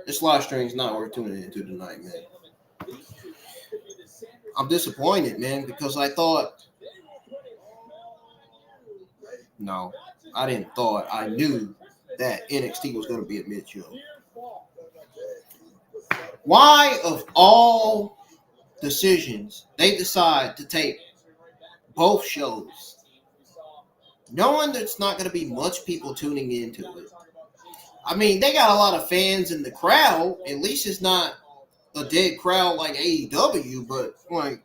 This live stream is not worth tuning into tonight, man. I'm disappointed, man, because I thought, no, I didn't thought, I knew that NXT was going to be a mid-show. Why, of all decisions, they decide to take both shows, knowing there's not going to be much people tuning into it? I mean, they got a lot of fans in the crowd. At least it's not a dead crowd like AEW, but like,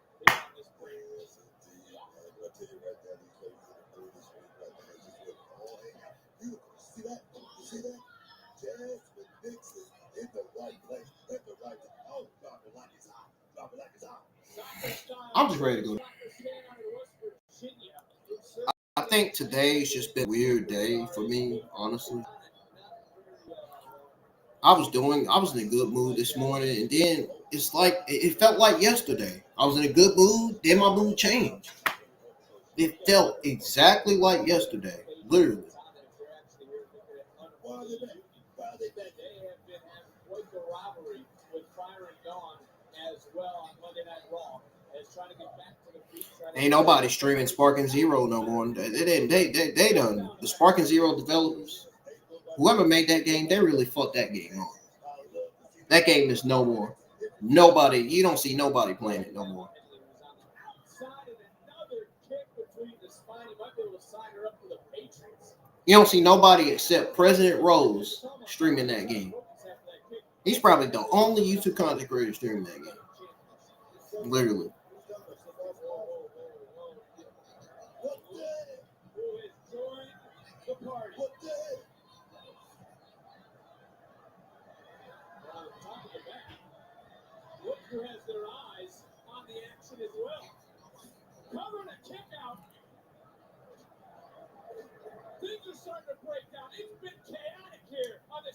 I'm just ready to go. I think today's just been a weird day for me, honestly. I was in a good mood this morning, and then it's like it felt like yesterday. I was in a good mood, then my mood changed. It felt exactly like yesterday, literally. Ain't nobody streaming Sparking Zero no more. They done. The Sparking Zero developers, whoever made that game, they really fucked that game up. That game is no more. Nobody, you don't see nobody playing it no more. You don't see nobody except President Rose streaming that game. He's probably the only YouTube content creator streaming that game. Literally.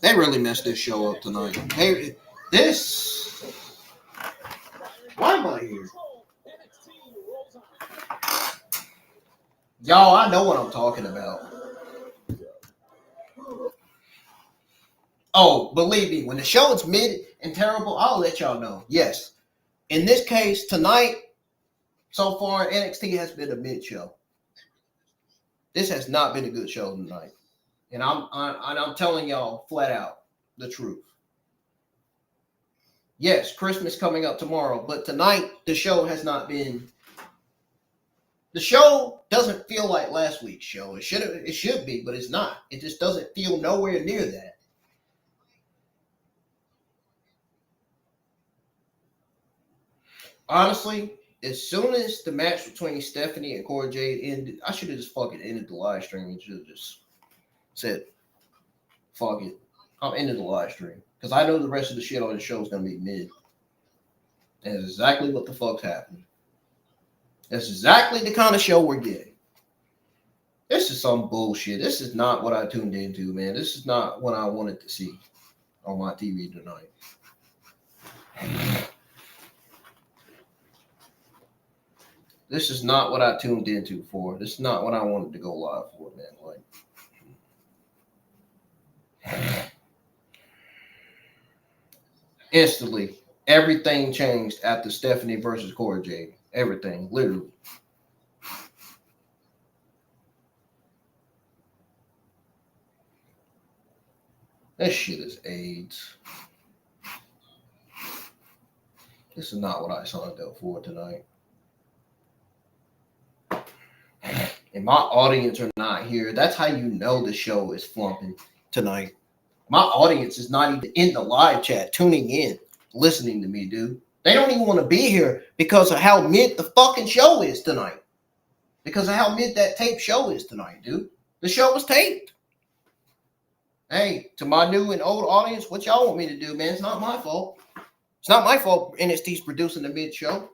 They really messed this show up tonight. Why am I here? Y'all, I know what I'm talking about. Oh, believe me, when the show is mid and terrible, I'll let y'all know. Yes. In this case, tonight, so far, NXT has been a mid show. This has not been a good show tonight. And I'm telling y'all flat out the truth. Yes, Christmas coming up tomorrow, but tonight the show has not been. The show doesn't feel like last week's show. It should be, but it's not. It just doesn't feel nowhere near that. Honestly, as soon as the match between Stephanie and Cora Jade ended, I should have just fucking ended the live stream and should have just said, fuck it. I'm ending the live stream. Because I know the rest of the shit on the show is going to be mid. And that's exactly what the fuck's happening. That's exactly the kind of show we're getting. This is some bullshit. This is not what I tuned into, man. This is not what I wanted to see on my TV tonight. This is not what I tuned into for. This is not what I wanted to go live for, man. Like, instantly, everything changed after Stephanie versus Cora Jade. Everything, literally. This shit is AIDS. This is not what I signed up for tonight. And my audience are not here. That's how you know the show is flumping tonight. My audience is not even in the live chat, tuning in, listening to me, dude. They don't even want to be here because of how mid the fucking show is tonight. Because of how mid that tape show is tonight, dude. The show was taped. Hey, to my new and old audience, what y'all want me to do, man? It's not my fault. It's not my fault NXT's producing the mid show.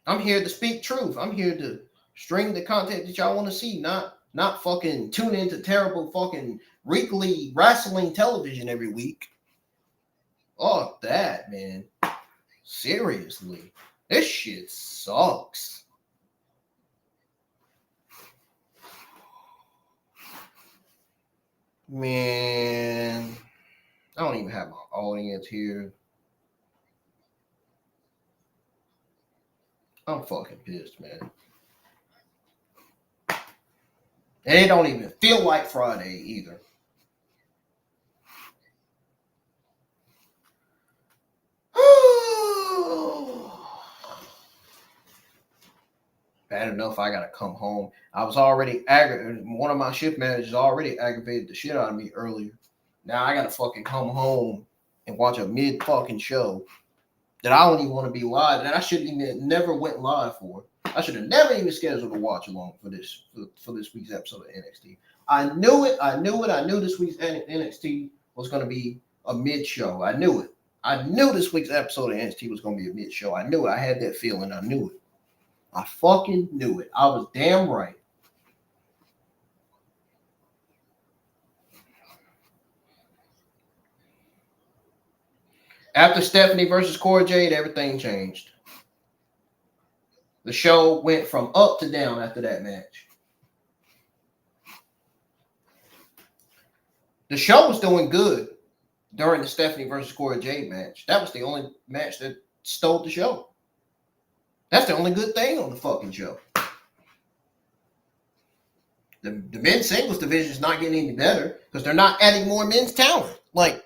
I'm here to speak truth. I'm here to string the content that y'all want to see, not fucking tune into terrible fucking weekly wrestling television every week. Oh, that, man. Seriously. This shit sucks. Man. I don't even have my audience here. I'm fucking pissed, man. And it don't even feel like Friday either. Bad enough I gotta come home. I was already aggravated. One of my shift managers already aggravated the shit out of me earlier. Now I gotta fucking come home and watch a mid fucking show that I don't even want to be live, that I shouldn't even never went live for. I should have never even scheduled a watch along for this week's episode of NXT. I knew it. I knew this week's NXT was going to be a mid show. I knew it. I knew this week's episode of NXT was going to be a mid show. I knew it. I had that feeling. I knew it. I fucking knew it. I was damn right. After Stephanie versus Cora Jade, everything changed. The show went from up to down after that match. The show was doing good during the Stephanie versus Cora Jade match. That was the only match that stole the show. That's the only good thing on the fucking show. The men's singles division is not getting any better because they're not adding more men's talent. Like,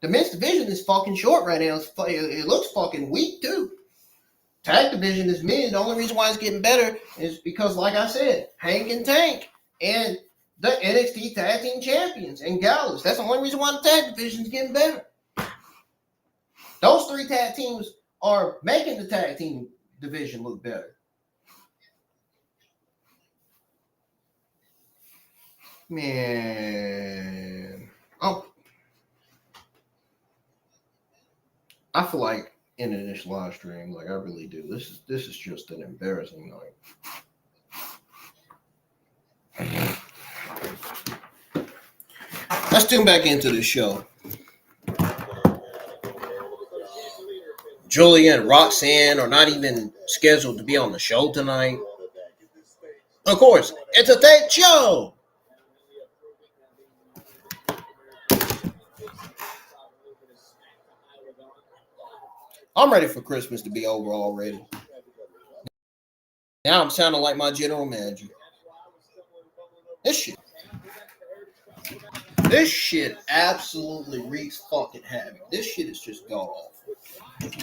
the men's division is fucking short right now. It looks fucking weak, too. Tag division is mid. The only reason why it's getting better is because, like I said, Hank and Tank and the NXT Tag Team Champions and Gallus. That's the only reason why the tag division is getting better. Those three tag teams are making the tag team division look better. Man. Oh. I feel like ending this live stream, like I really do. This is just an embarrassing night. Let's tune back into the show. Julia and Roxanne are not even scheduled to be on the show tonight. Of course, it's a fake show. I'm ready for Christmas to be over already. Now I'm sounding like my general manager. This shit absolutely wreaks fucking havoc. This shit is just god awful.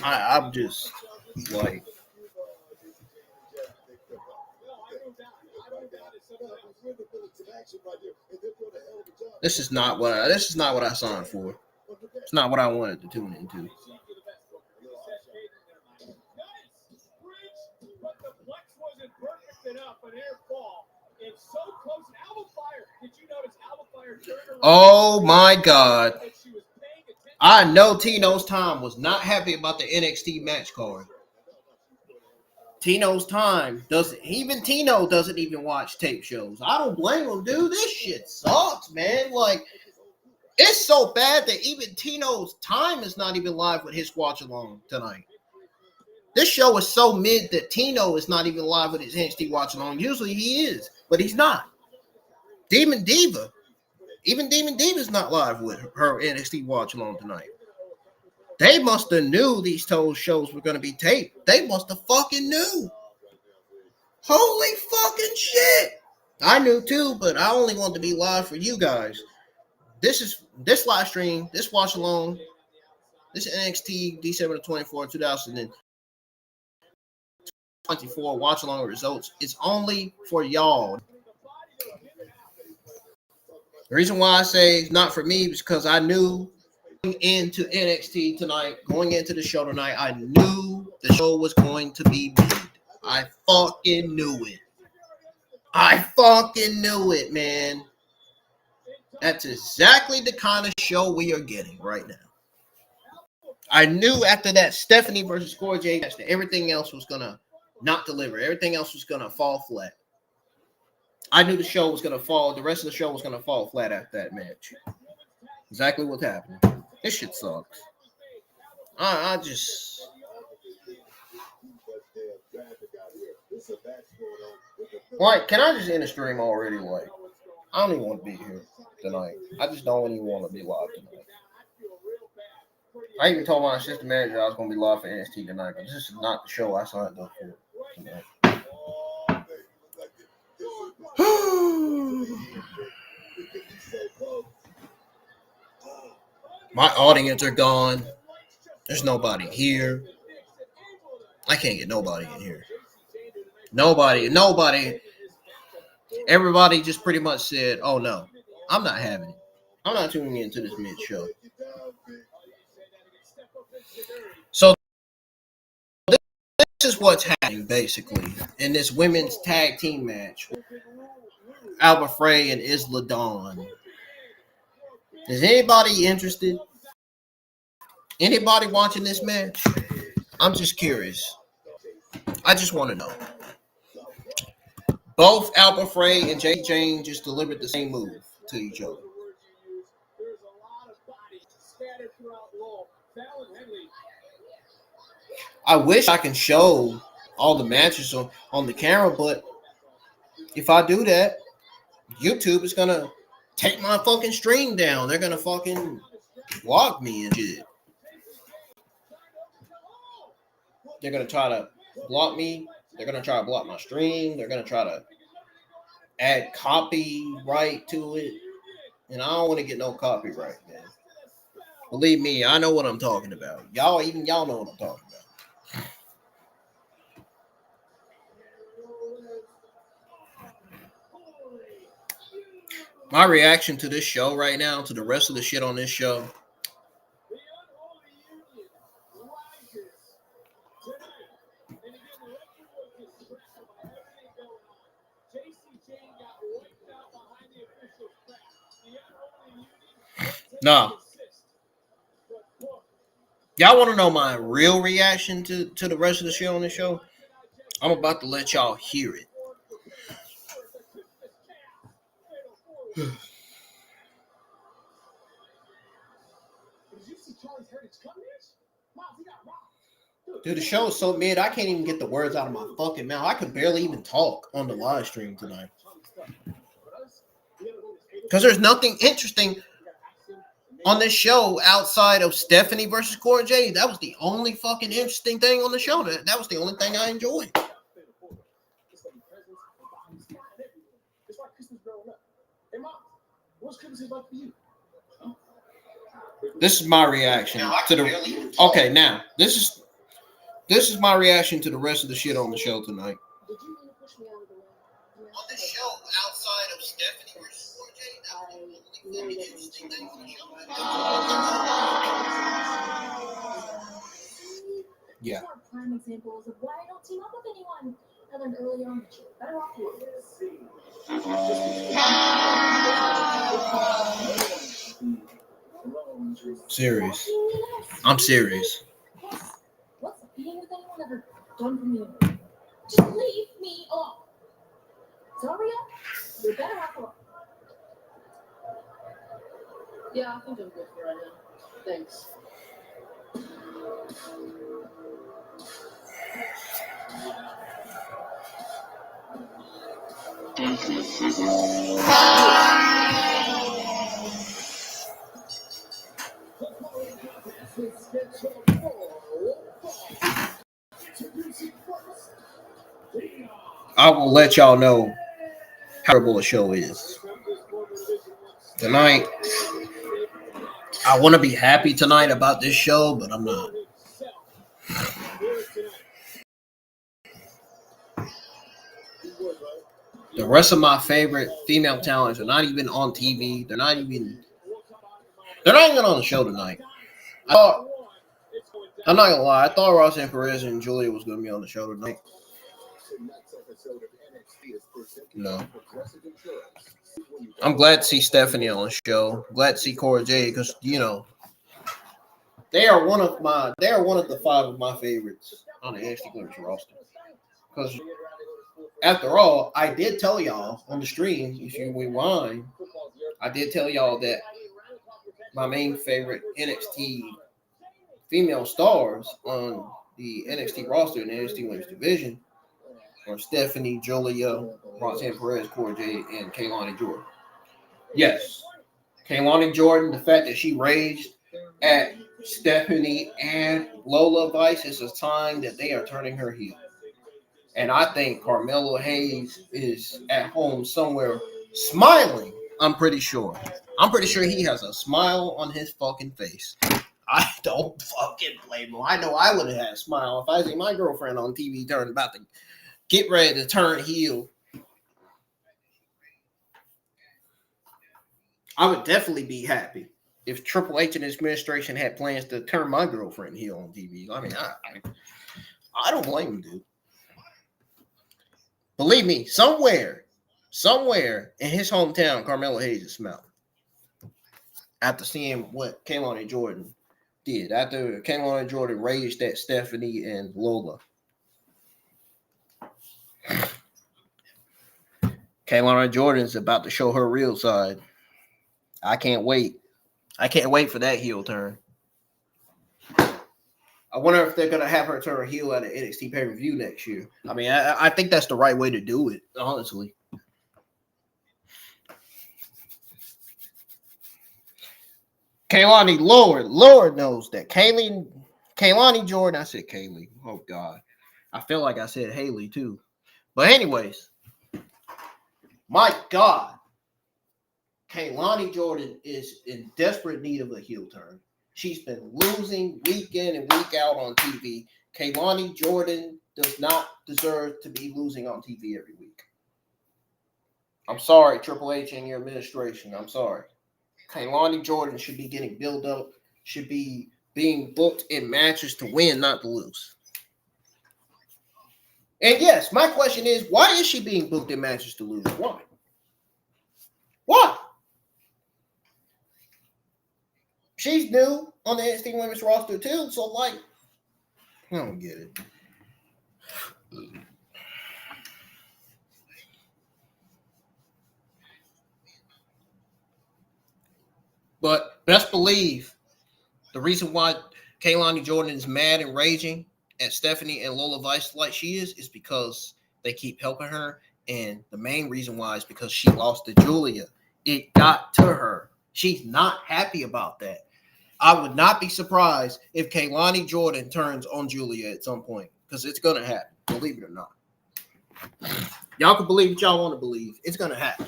I'm just like, this is not what I signed for. It's not what I wanted to tune into. Oh my God. I know Tino's Time was not happy about the NXT match card. Tino's Time doesn't even watch tape shows. I don't blame him, dude. This shit sucks, man. Like, it's so bad that even Tino's Time is not even live with his watch along tonight. This show is so mid that Tino is not even live with his NXT watch along. Usually he is, but he's not. Demon Diva. Even Demon Diva's not live with her NXT watch along tonight. They must have knew these shows were going to be taped. They must have fucking knew. Holy fucking shit. I knew too, but I only want to be live for you guys. This live stream, this watch along, this NXT December 24, 2024 watch along results. It's only for y'all. The reason why I say it's not for me is because I knew going into NXT tonight, going into the show tonight, I knew the show was going to be mid. I fucking knew it. I fucking knew it, man. That's exactly the kind of show we are getting right now. I knew after that Stephanie versus Cora Jade match that everything else was going to not deliver. Everything else was going to fall flat. I knew the show was going to fall. The rest of the show was going to fall flat after that match. Exactly what happened. This shit sucks. I just... Like, can I just end the stream already? Like, I don't even want to be here tonight. I just don't even want to be live tonight. I even told my assistant manager I was going to be live for NXT tonight, but this is not the show I signed up for tonight. My audience are gone. There's nobody here. I can't get nobody in here. Nobody. Everybody just pretty much said, oh no, I'm not having it. I'm not tuning into this mid show. So this is what's happening basically in this women's tag team match. Alba Frey and Isla Dawn. Is anybody interested? Anybody watching this match? I'm just curious. I just want to know. Both Alba Frey and Jake Jane just delivered the same move to each other. I wish I can show all the matches on the camera, but if I do that, YouTube is going to take my fucking stream down. They're going to fucking block me and shit. They're going to try to block me. They're going to try to block my stream. They're going to try to add copyright to it. And I don't want to get no copyright, man. Believe me, I know what I'm talking about. Y'all know what I'm talking about. My reaction to this show right now, to the rest of the shit on this show, no. Y'all want to know my real reaction to the rest of the show on this show? I'm about to let y'all hear it. Dude, the show is so mid, I can't even get the words out of my fucking mouth. I could barely even talk on the live stream tonight. Because there's nothing interesting on this show outside of Stephanie versus Cora Jade. That was the only fucking interesting thing on the show. That was the only thing I enjoyed. This is my reaction to the. Okay, now this is my reaction to the rest of the shit on the show tonight. On the show outside of Stephanie versus Cora Jade, that was the only interesting thing on the show. Yeah. Prime examples of why I don't team up with anyone. I learned early on that you're better off Serious. I'm serious. What's being with anyone ever done for me? Just leave me alone. Zaria, you're better off alone. Yeah, I think I'm good for right now. Thanks. I will let y'all know how terrible the show is. Tonight, I want to be happy tonight about this show, but I'm not. The rest of my favorite female talents are not even on TV. They're not even on the show tonight. I'm not gonna lie. I thought Roxanne Perez and Julia was gonna be on the show tonight. No. I'm glad to see Stephanie on the show. Glad to see Cora Jade because they are one of the 5 of my favorites on the NXT Women's roster. Because after all, I did tell y'all on the stream, if you rewind, I did tell y'all that my main favorite NXT female stars on the NXT roster in the NXT Women's division are Stephanie, Julia, Roxanne Perez, Cora Jade, and Kaylani Jordan. Yes, Kaylani Jordan, the fact that she raged at Stephanie and Lola Vice is a sign that they are turning her heel. And I think Carmelo Hayes is at home somewhere smiling. I'm pretty sure he has a smile on his fucking face. I don't fucking blame him. I know I would have had a smile if I see my girlfriend on TV about to get ready to turn heel. I would definitely be happy if Triple H and his administration had plans to turn my girlfriend heel on TV. I mean, I don't blame him, dude. Believe me, somewhere in his hometown, Carmelo Hayes is smiling after seeing what Kaylani Jordan did. After Kaylani Jordan raged at Stephanie and Lola. Kaylani Jordan's about to show her real side. I can't wait. I can't wait for that heel turn. I wonder if they're going to have her turn heel at an NXT pay-per-view next year. I mean, I think that's the right way to do it, honestly. Kaylani, Lord knows that. Kaylani Jordan, I said Kaylee. Oh, God. I feel like I said Haley, too. But anyways, my God. Kaylani Jordan is in desperate need of a heel turn. She's been losing week in and week out on TV. Kaylani Jordan does not deserve to be losing on TV every week. I'm sorry, Triple H and your administration. I'm sorry. Kaylani Jordan should be getting built up, should be being booked in matches to win, not to lose. And yes, my question is, why is she being booked in matches to lose? Why? Why? She's new on the NXT Women's roster too, so I don't get it. But best believe the reason why Kaylani Jordan is mad and raging at Stephanie and Lola Vice like she is because they keep helping her. And the main reason why is because she lost to Julia. It got to her. She's not happy about that. I would not be surprised if Kaylani Jordan turns on Julia at some point because it's going to happen. Believe it or not. Y'all can believe what y'all want to believe. It's going to happen.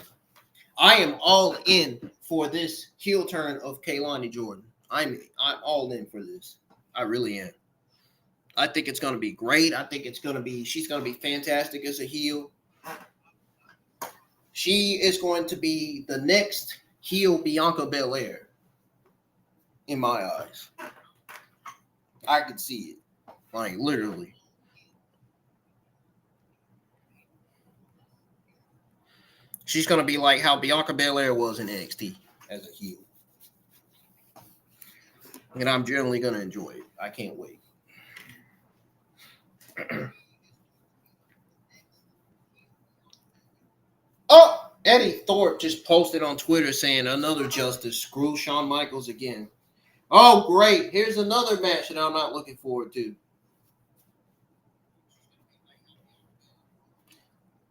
I am all in for this heel turn of Kaylani Jordan. I'm all in for this. I really am. I think it's going to be great. I think she's going to be fantastic as a heel. She is going to be the next heel Bianca Belair. In my eyes, I could see it, literally. She's gonna be like how Bianca Belair was in NXT as a heel, and I'm generally gonna enjoy it. I can't wait. Oh, Eddie Thorpe just posted on Twitter saying another justice screw Shawn Michaels again. Oh, great. Here's another match that I'm not looking forward to.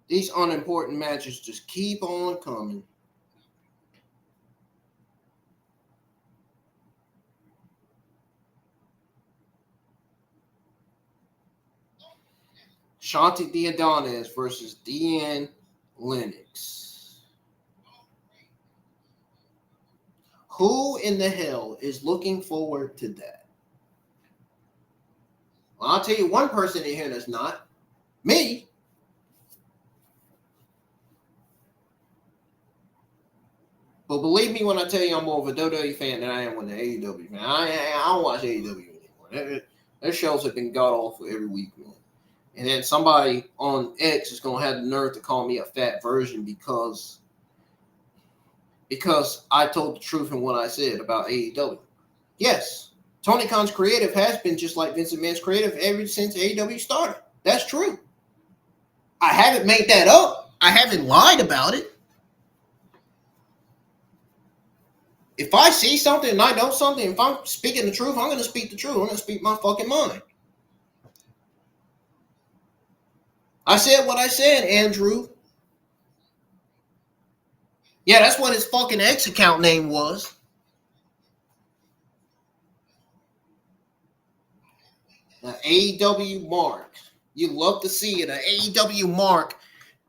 These unimportant matches just keep on coming. Ashante Thee Adonis versus Dion Lennox. Who in the hell is looking forward to that? Well, I'll tell you one person in here that's not. Me. But believe me when I tell you I'm more of a WWE fan than I am with an AEW fan. I don't watch AEW anymore. Their shows have been god awful every week, man. And then somebody on X is gonna have the nerve to call me a fat version because I told the truth in what I said about AEW. Yes, Tony Khan's creative has been just like Vince McMahon's creative ever since AEW started. That's true. I haven't made that up. I haven't lied about it. If I see something and I know something, if I'm speaking the truth, I'm going to speak the truth. I'm going to speak my fucking mind. I said what I said, Andrew. Yeah, that's what his fucking X account name was. The AEW Mark. You love to see it. An AEW Mark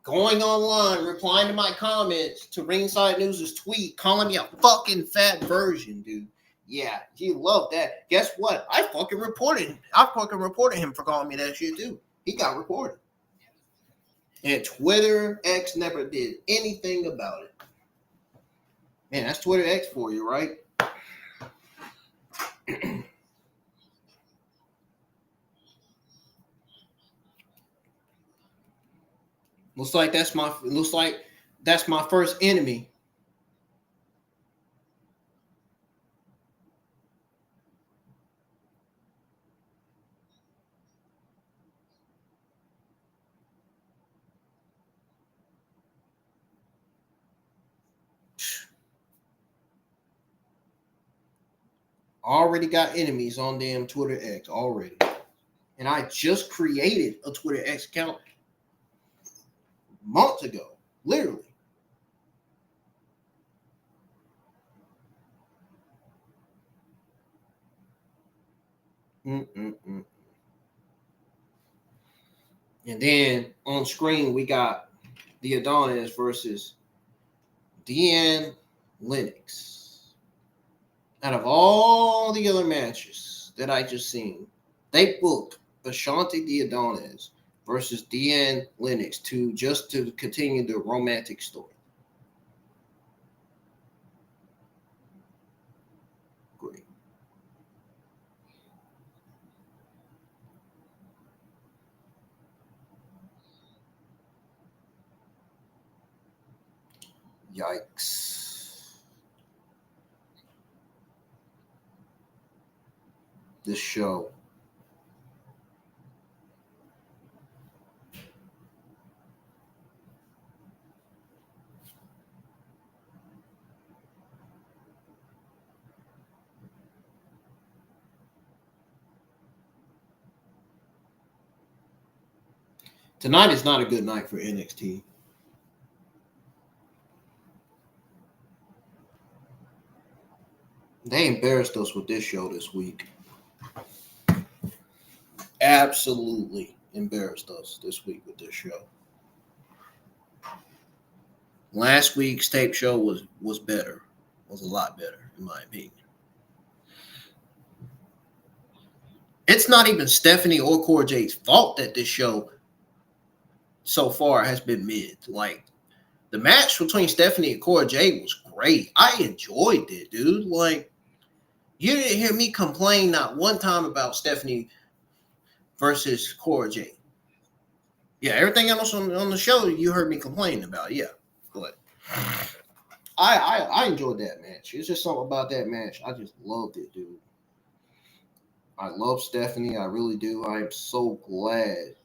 going online, replying to my comments to Ringside News' tweet, calling me a fucking fat version, dude. Yeah, you love that. Guess what? I fucking reported him. I fucking reported him for calling me that shit, too. He got reported. And Twitter X never did anything about it. Man, that's Twitter X for you, right? Looks like that's my first enemy. Already got enemies on damn Twitter X already. And I just created a Twitter X account months ago, literally. And then on screen, we got the Adonis versus Dion Lennox. Out of all the other matches that I just seen, they booked Ashante Thee Adonis versus Dion Lennox to continue the romantic story. Great. Yikes. This show. Tonight is not a good night for NXT. They embarrassed us with this show this week. Absolutely embarrassed us this week with this show. Last week's tape show was better. Was a lot better, in my opinion. It's not even Stephanie or Cora Jade's fault that this show so far has been mid. Like, the match between Stephanie and Cora Jade was great. I enjoyed it, dude. Like, you didn't hear me complain not one time about Stephanie versus Cora Jade. Yeah, everything else on the show you heard me complain about. Yeah, but I enjoyed that match. It's just something about that match. I just loved it, dude. I love Stephanie. I really do. I am so glad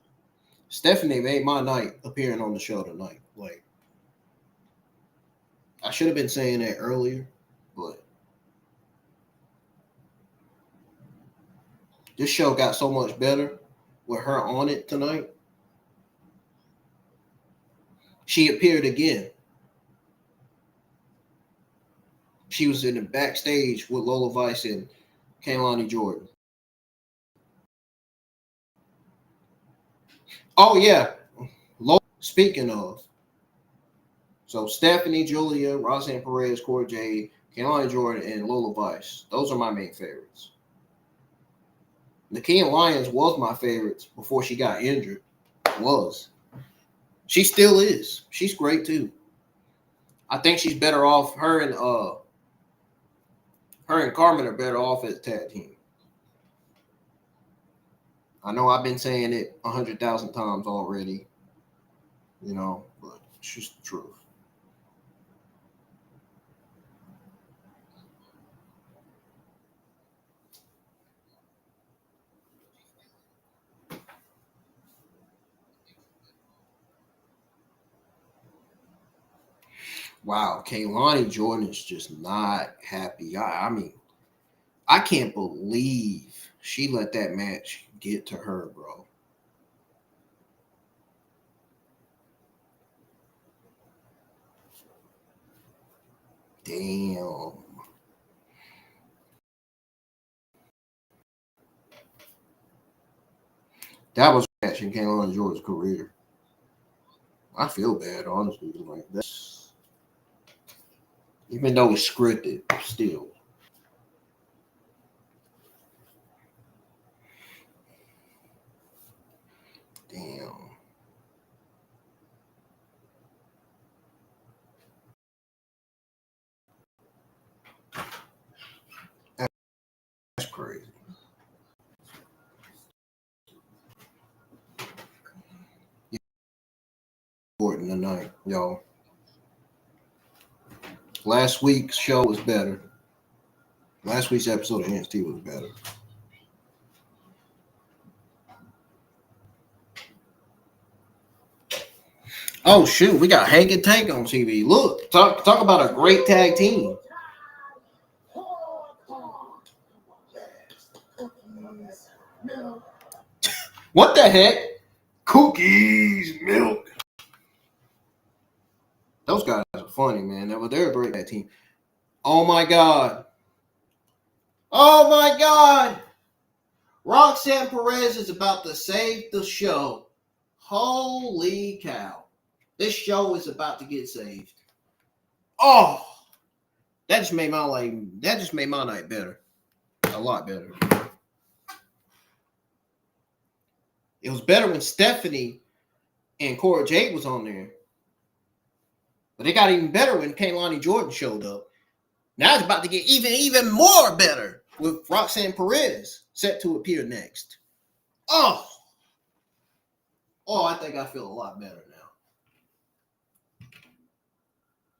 Stephanie made my night appearing on the show tonight. Like, I should have been saying that earlier, but this show got so much better with her on it tonight. She appeared again. She was in the backstage with Lola Vice and Kaylani Jordan. Oh, yeah. Speaking of, so Stephanie, Julia, Roxanne Perez, Cora Jade, Kaylani Jordan, and Lola Vice. Those are my main favorites. Nakia Lyons was my favorites before she got injured. Was. She still is. She's great, too. I think she's better off. Her and Carmen are better off as a tag team. I know I've been saying it 100,000 times already, you know, but it's just the truth. Wow, Kaylani Jordan is just not happy. I mean, I can't believe she let that match get to her, bro. Damn. That was a match in Kaylani Jordan's career. I feel bad, honestly. Like that's even though it's scripted, still. Damn. That's crazy. Important tonight, y'all. Last week's show was better. Last week's episode of NXT was better. Oh shoot, we got Hank and Tank on TV. Look, talk about a great tag team. What the heck? Cookies, milk. Those guys are funny, man. They're a great tag team. Oh my god. Oh my god. Roxanne Perez is about to save the show. Holy cow. This show is about to get saved. Oh, that just made my night better. A lot better. It was better when Stephanie and Cora Jade was on there. But it got even better when Kaylani Jordan showed up. Now it's about to get even more better with Roxanne Perez set to appear next. Oh, I think I feel a lot better now.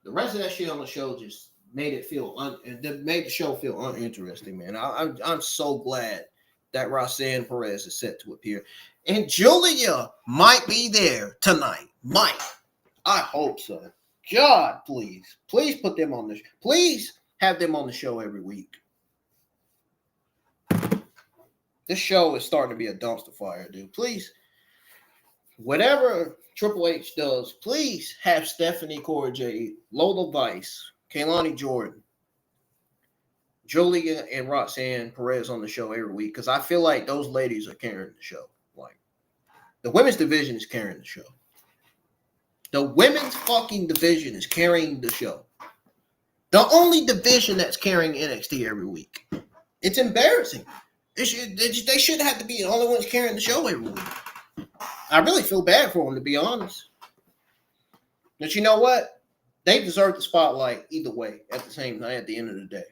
The rest of that shit on the show just made it made the show feel uninteresting, man. I'm so glad that Roxanne Perez is set to appear. And Julia might be there tonight. Might. I hope so. God, please put them on the please have them on the show every week. This show is starting to be a dumpster fire, dude. Please, whatever Triple H does, please have Stephanie, Cora Jade, Lola Vice, Kaylani Jordan, Julia, and Roxanne Perez on the show every week, because I feel like those ladies are carrying the show. Like, the women's division is carrying the show. The women's fucking division is carrying the show. The only division that's carrying NXT every week. It's embarrassing. They should have to be the only ones carrying the show every week. I really feel bad for them, to be honest. But you know what? They deserve the spotlight either way at the same time at the end of the day.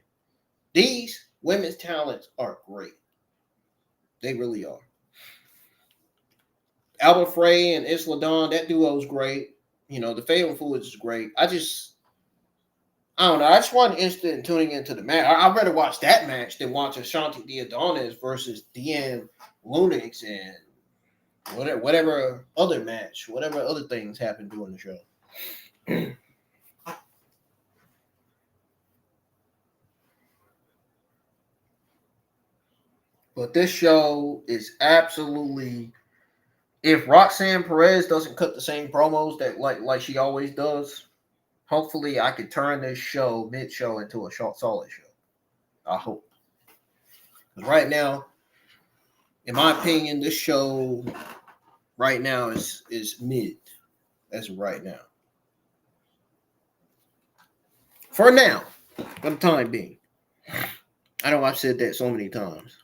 These women's talents are great. They really are. Alba Frey and Isla Dawn, that duo is great. You know, the Fatal Foods is great. I don't know. I just wasn't interested in tuning into the match. I'd rather watch that match than watch Ashante Thee Adonis versus Dion Lennox and whatever other match, whatever other things happen during the show. But this show is absolutely. If Roxanne Perez doesn't cut the same promos that like she always does, hopefully I could turn this show mid-show into a solid show. I hope. Because right now, in my opinion, this show right now is mid as of right now. For now, for the time being. I know I've said that so many times.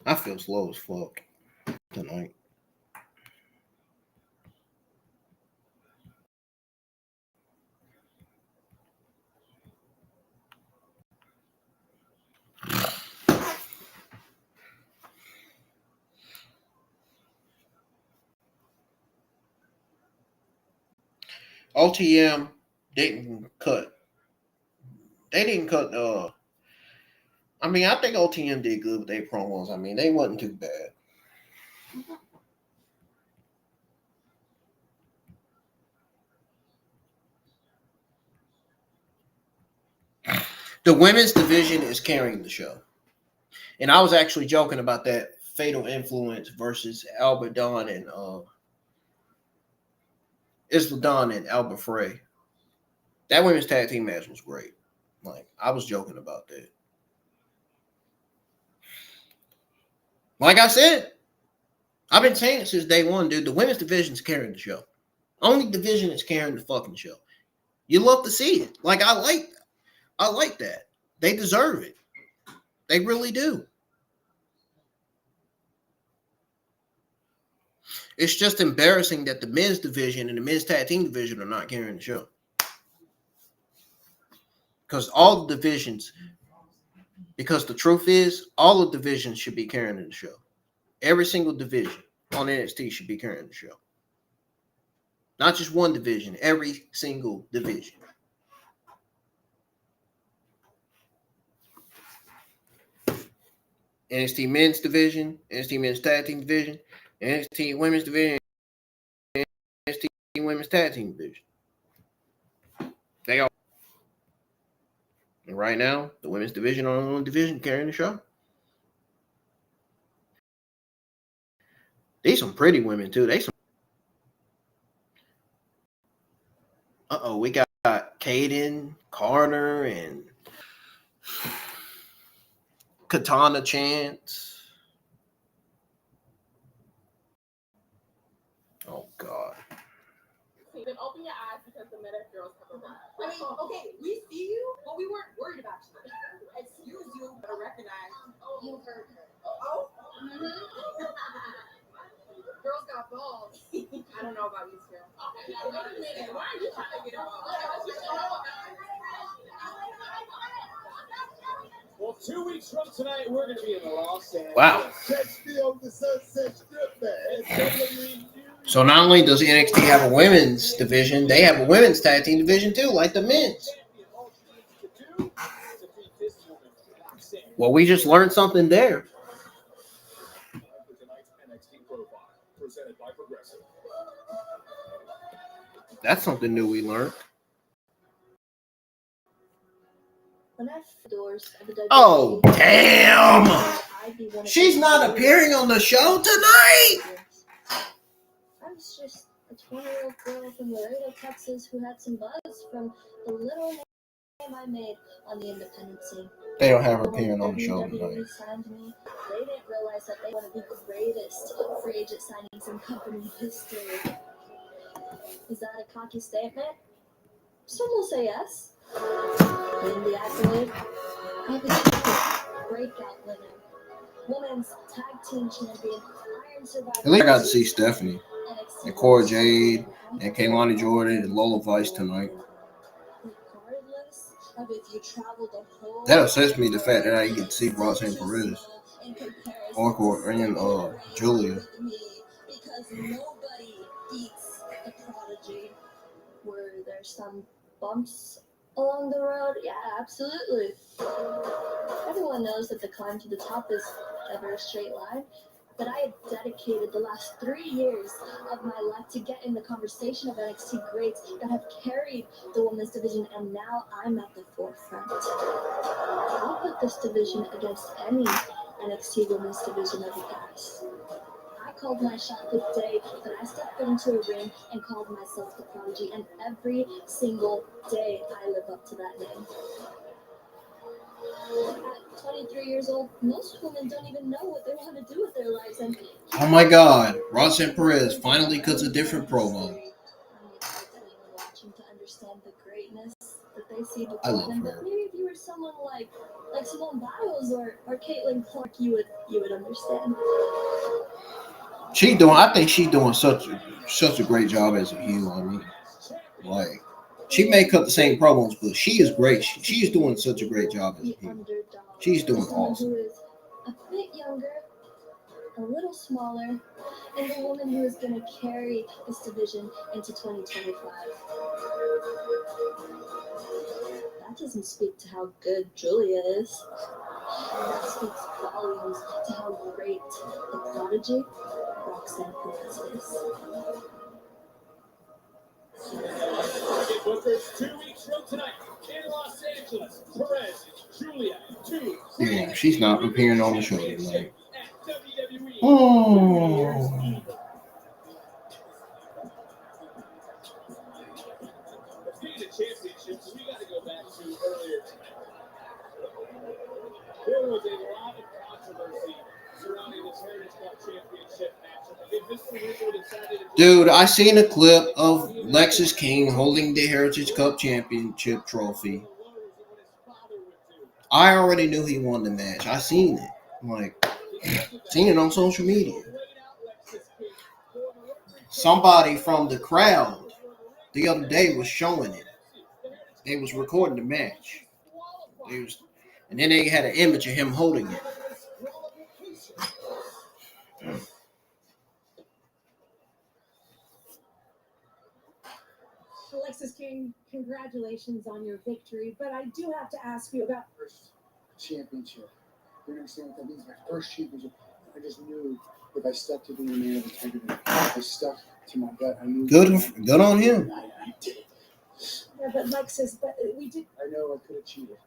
I feel slow as fuck tonight. OTM didn't cut. They didn't cut. I mean, I think OTM did good with their promos. I mean, they wasn't too bad. The women's division is carrying the show. And I was actually joking about that Fatal Influence versus Albert Dawn and Isla Dawn and Albert Frey. That women's tag team match was great. Like, I was joking about that. Like I said, I've been saying it since day one, dude. The women's division is carrying the show. Only division that's carrying the fucking show. You love to see it. Like, I like that. They deserve it. They really do. It's just embarrassing that the men's division and the men's tag team division are not carrying the show. Because all the divisions, because the truth is, all the divisions should be carrying the show. Every single division on NXT should be carrying the show. Not just one division, every single division. NXT men's division, NXT men's tag team division, NXT women's division, NXT women's tag team division. They all. And right now, the women's division on the only division carrying the show. These some pretty women too. We got Kaden, Carter, and Katana Chance. Oh God. Then open your eyes because the meta girls have arrived. I mean, okay, we see you, but we weren't worried about you. Excuse you, but recognize. You heard her. Oh. Mm-hmm. Girls got balls. I don't know about you two. Why are you trying to get involved? Well, 2 weeks from tonight, we're going to be in Los Angeles. Wow. So not only does NXT have a women's division, they have a women's tag team division too, like the men's. Well, we just learned something there. That's something new we learned. Oh, damn! She's not appearing on the show tonight! I was just a 20-year-old girl from Laredo, Texas who had some buzz from the little name I made on the independent scene. They don't have her appearing on the show tonight. Signed me, they didn't realize that they were one of the greatest free agent signings in company history. Is that a cocky statement? Some will say yes. In the accolade, I have a breakout winner, women's tag team champion, Iron Survivor. At least I got to see Stephanie and Cora Jade and Kaylani Jordan and Lola Vice tonight. That upsets me, the fact that I get to see Roxanne Perez or Julia. Because nobody beats the Prodigy. Were there some bumps along the road? Yeah, absolutely. Everyone knows that the climb to the top is never a straight line, but I had dedicated the last 3 years of my life to get in the conversation of NXT greats that have carried the women's division, and now I'm at the forefront. I'll put this division against any NXT women's division of the past. I called my shot the day that I stepped into a ring and called myself the Prodigy, and every single day I live up to that name. At 23 years old, most women don't even know what they want to do with their lives. And oh my God, Roxanne Perez finally cuts a different promo. Watching to understand the greatness that they see before I love them. her. But maybe if you were someone like Simone Biles or Caitlin Clark, you would understand. I think she's doing such a great job as a heel. I mean, like, she may cut the same promos, but she is great. She's doing such a great job as a heel. She's doing awesome. Who is a bit younger, a little smaller, and the woman who is going to carry this division into 2025. That doesn't speak to how good Julia is. That speaks volumes to how great the prodigy, Roxanne Perez, is. Booker's 2 weeks from tonight in Los Angeles. Perez, Julia, 2. Yeah, she's not appearing on the show tonight. At WWE. Oh. Speaking of championships, we got to go back to earlier tonight. There was a lot of controversy surrounding this Heritage Cup championship match. I think Mr. Lorenzo decided to... Dude, I seen a clip of Lexis King holding the Heritage Cup championship trophy. I already knew he won the match. I seen it. Like, seen it on social media. Somebody from the crowd the other day was showing it. They was recording the match. And then they had an image of him holding it. Lexis King, congratulations on your victory, but I do have to ask you about First championship. You understand what that means? My first championship. I just knew if I stuck to being a man of integrity, I stuck to my gut. I knew. Good on him. I did it. Yeah, but Lexis, but we did. I know I could have cheated.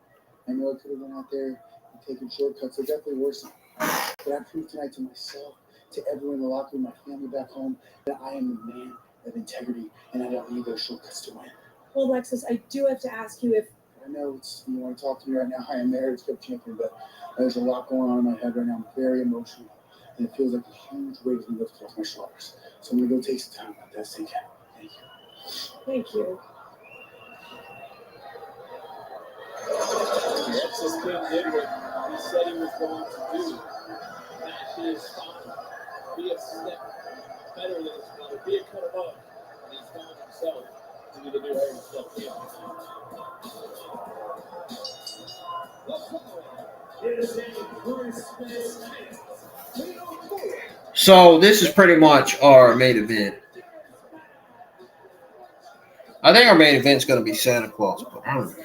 I know I could have went out there and taken shortcuts. There definitely were some. But I proved tonight to myself, to everyone in the locker room, my family back home, that I am a man of integrity, and I don't need those shortcuts to win. Well, Lexis, I do have to ask you if. I know you want to talk to me right now. I am the Heritage Cup champion, but there's a lot going on in my head right now. I'm very emotional, and it feels like a huge weight has been lifted off my shoulders. So I'm going to go take some time about that. Thank you. Thank you. Thank you. Lexis King did what he said he was going to do. Match his father. Be a step better than his father. Be a cut above. And he's found himself to be the new Heritage Cup champion. So this is pretty much our main event. I think our main event's going to be Santa Claus, but I don't know.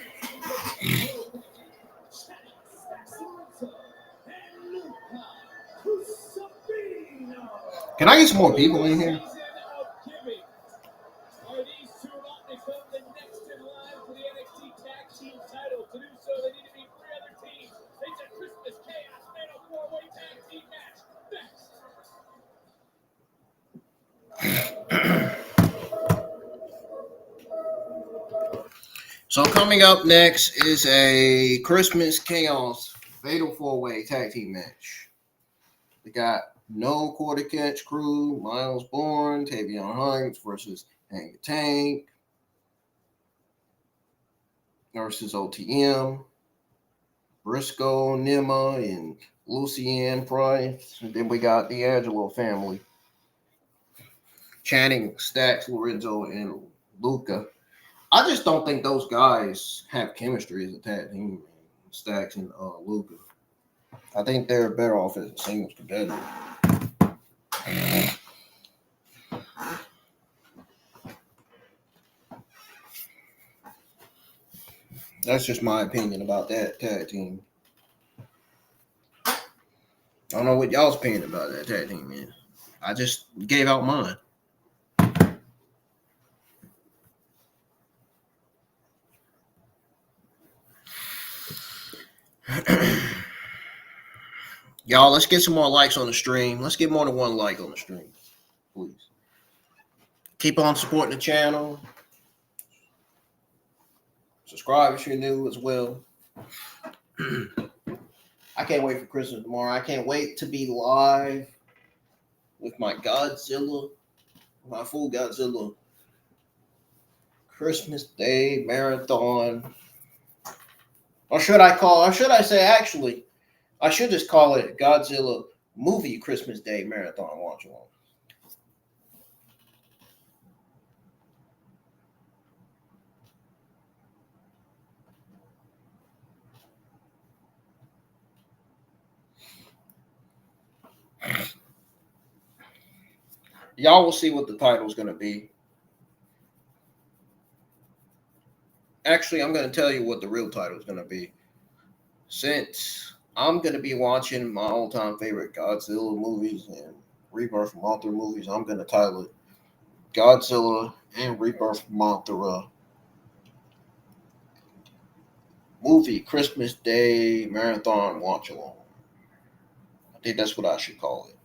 Can I get some more people in here? Are these two about to become the next in line for the NXT Tag Team title? To do so, they need to beat 3 other teams. It's a Christmas Chaos Fatal 4-Way Tag Team match. So coming up next is a Christmas Chaos Fatal 4-Way Tag Team match. We got No Quarter Catch Crew, Myles, Borne, Tavion Hunts versus Hang the Tank versus OTM, Briscoe, Nima, and Lucien Price. And then we got the Angelo family. Channing, Stacks, Lorenzo, and Luca. I just don't think those guys have chemistry as a tag team, Stacks and Luca. I think they're better off as a singles together. That's just my opinion about that tag team. I don't know what y'all's opinion about that tag team is. I just gave out mine. Y'all, let's get some more likes on the stream. Let's get more than 1 like on the stream, please. Keep on supporting the channel. Subscribe if you're new as well. I can't wait for Christmas tomorrow. I can't wait to be live with my Godzilla, my full Godzilla Christmas Day marathon. Or should I say actually, I should just call it Godzilla Movie Christmas Day Marathon Watch Along. Y'all will see what the title's going to be. Actually, I'm going to tell you what the real title is going to be. Since I'm going to be watching my all-time favorite Godzilla movies and Rebirth from Mothra movies, I'm going to title it Godzilla and Rebirth from Mothra Movie Christmas Day Marathon Watch Along. I think that's what I should call it.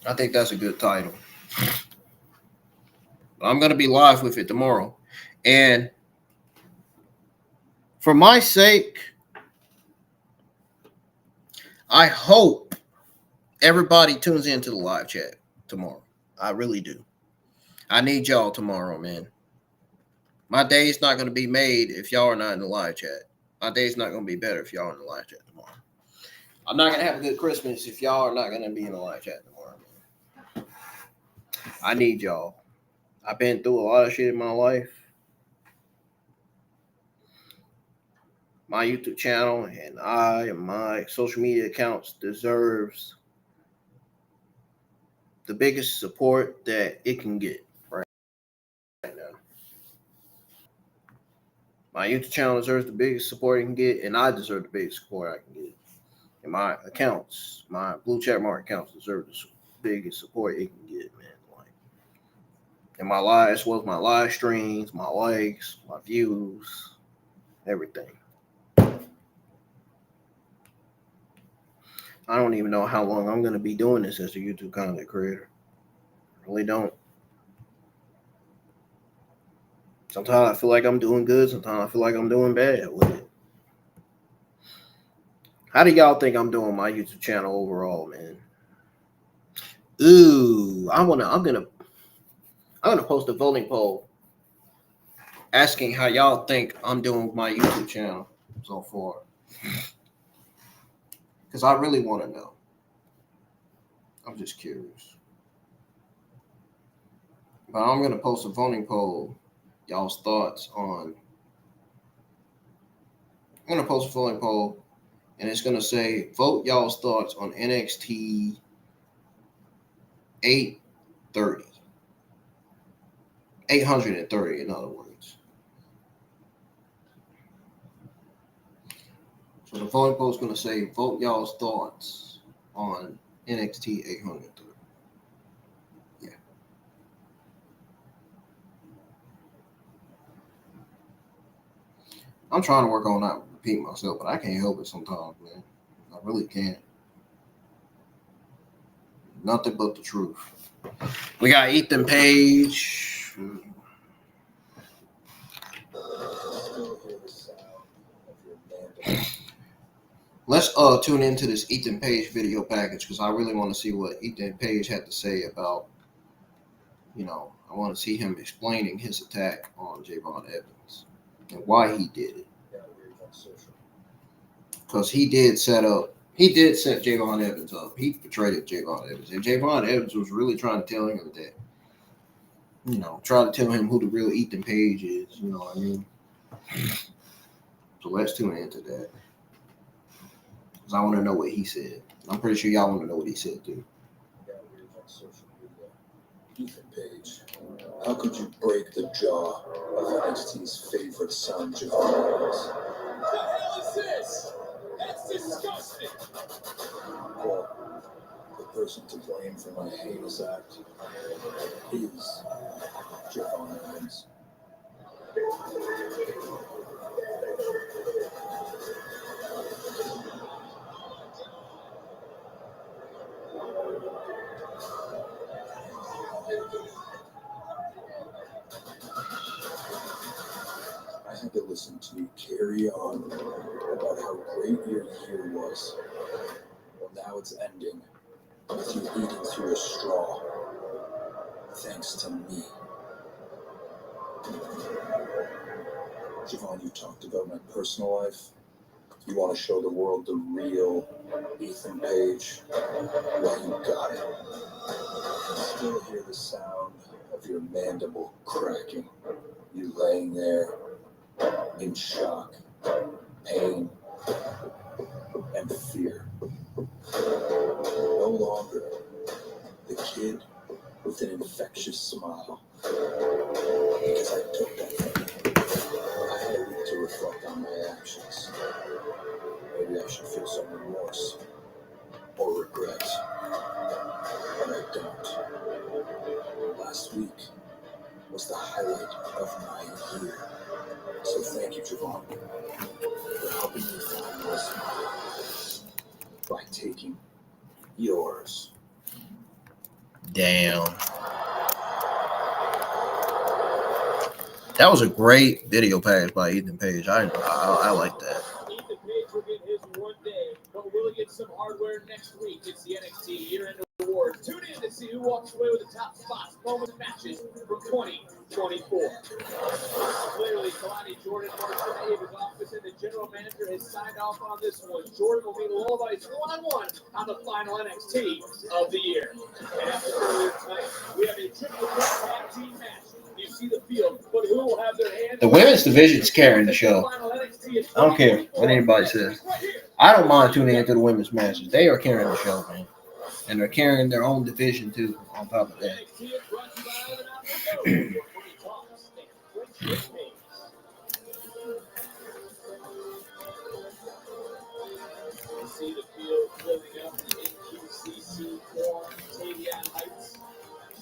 I think that's a good title. I'm going to be live with it tomorrow. And for my sake, I hope everybody tunes into the live chat tomorrow. I really do. I need y'all tomorrow, man. My day's not going to be made if y'all are not in the live chat. My day's not going to be better if y'all are in the live chat tomorrow. I'm not going to have a good Christmas if y'all are not going to be in the live chat tomorrow, man. I need y'all. I've been through a lot of shit in my life. My YouTube channel and I and my social media accounts deserves the biggest support that it can get right now. My YouTube channel deserves the biggest support it can get, and I deserve the biggest support I can get. And my accounts, my blue check mark accounts deserve the biggest support it can get, man. Like, and my live, as well as my live streams, my likes, my views, everything. I don't even know how long I'm going to be doing this as a YouTube content creator. I really don't. Sometimes I feel like I'm doing good. Sometimes I feel like I'm doing bad with it. How do y'all think I'm doing my YouTube channel overall, man? Ooh, I'm gonna post a voting poll asking how y'all think I'm doing with my YouTube channel so far. Because I really want to know. I'm just curious. But I'm gonna post a voting poll. Y'all's thoughts on. I'm gonna post a voting poll, and it's gonna say vote y'all's thoughts on NXT 830. 830, in other words. So the voting poll is gonna say vote y'all's thoughts on NXT 830. Yeah. I'm trying to work on not repeating myself, but I can't help it sometimes, man. I really can't. Nothing but the truth. We got Ethan Page. Let's tune into this Ethan Page video package because I really want to see what Ethan Page had to say about, I want to see him explaining his attack on Javon Evans and why he did it. Because he did set Javon Evans up. He betrayed Javon Evans. And Javon Evans was really trying to tell him that, try to tell him who the real Ethan Page is. You know what I mean? So let's tune into that. Because I want to know what he said. I'm pretty sure y'all want to know what he said, too. Ethan Page, how could you break the jaw of NXT's favorite son, Javon Evans? What the hell is this? That's disgusting. Well, the person to blame for my heinous act is Javon Evans. I had to listen to you carry on about how great your year was. Well, now it's ending with you eating through a straw. Thanks to me. Javon, you talked about my personal life. You want to show the world the real Ethan Page? Well, you got it. I still hear the sound of your mandible cracking. You laying there in shock, pain, and fear. No longer the kid with an I should feel some remorse or regret, but I don't. Last week was the highlight of my year. So thank you, Javon, for helping me find my smile by taking yours. Damn. That was a great video pass by Ethan Page. I like that. Ethan Page will get his one day, but will get some hardware next week. It's the NXT year-end awards. Tune in to see who walks away with the top spots, moments, and matches from 2024. Clearly, Kalani Jordan works in Ava's office, and the general manager has signed off on this one. Jordan will meet Lullaby's one-on-one on the final NXT of the year. And after earlier tonight, we have a triple threat tag team match. You see the field, but who will have their hands? The women's division's carrying the show. I don't care what anybody says. I don't mind tuning into the women's matches. They are carrying the show, man. And they're carrying their own division, too, on top of that. See the field filling up the NQCC Borne, Tavion Heights,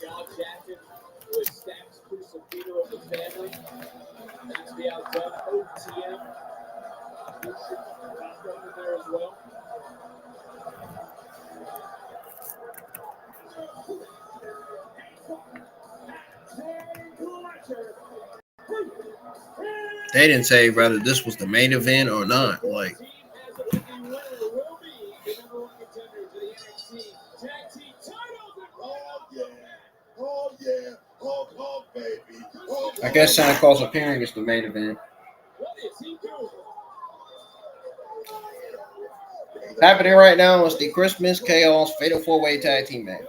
John Jackson with Stacks Crusifino of the family. That's the outdone OTM. Lucien in there as well. They didn't say whether this was the main event or not. Like, I guess Santa Claus appearing is the main event. Happening right now is the Christmas Chaos Fatal 4-Way Tag Team match.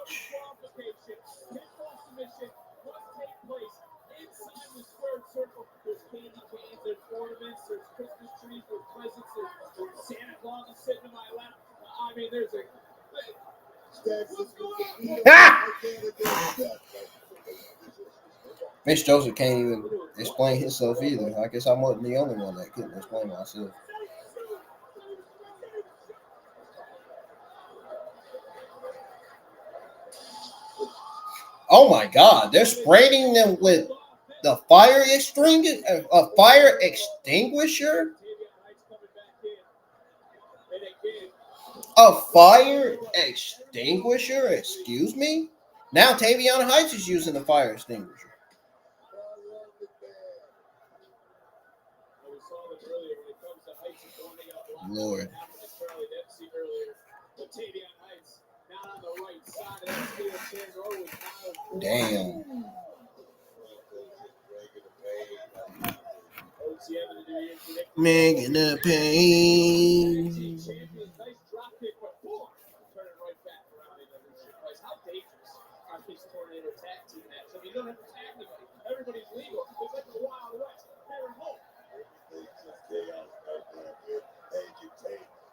Miss Joseph can't even explain himself either. I guess I wasn't the only one that couldn't explain myself. Oh my God! They're spraying them with the fire extinguisher. A fire extinguisher. A fire extinguisher. Excuse me. Now Tavion Heights is using the fire extinguisher. Lord. Damn. Making the pain. Everybody's legal. It's like the Wild West. They're in home.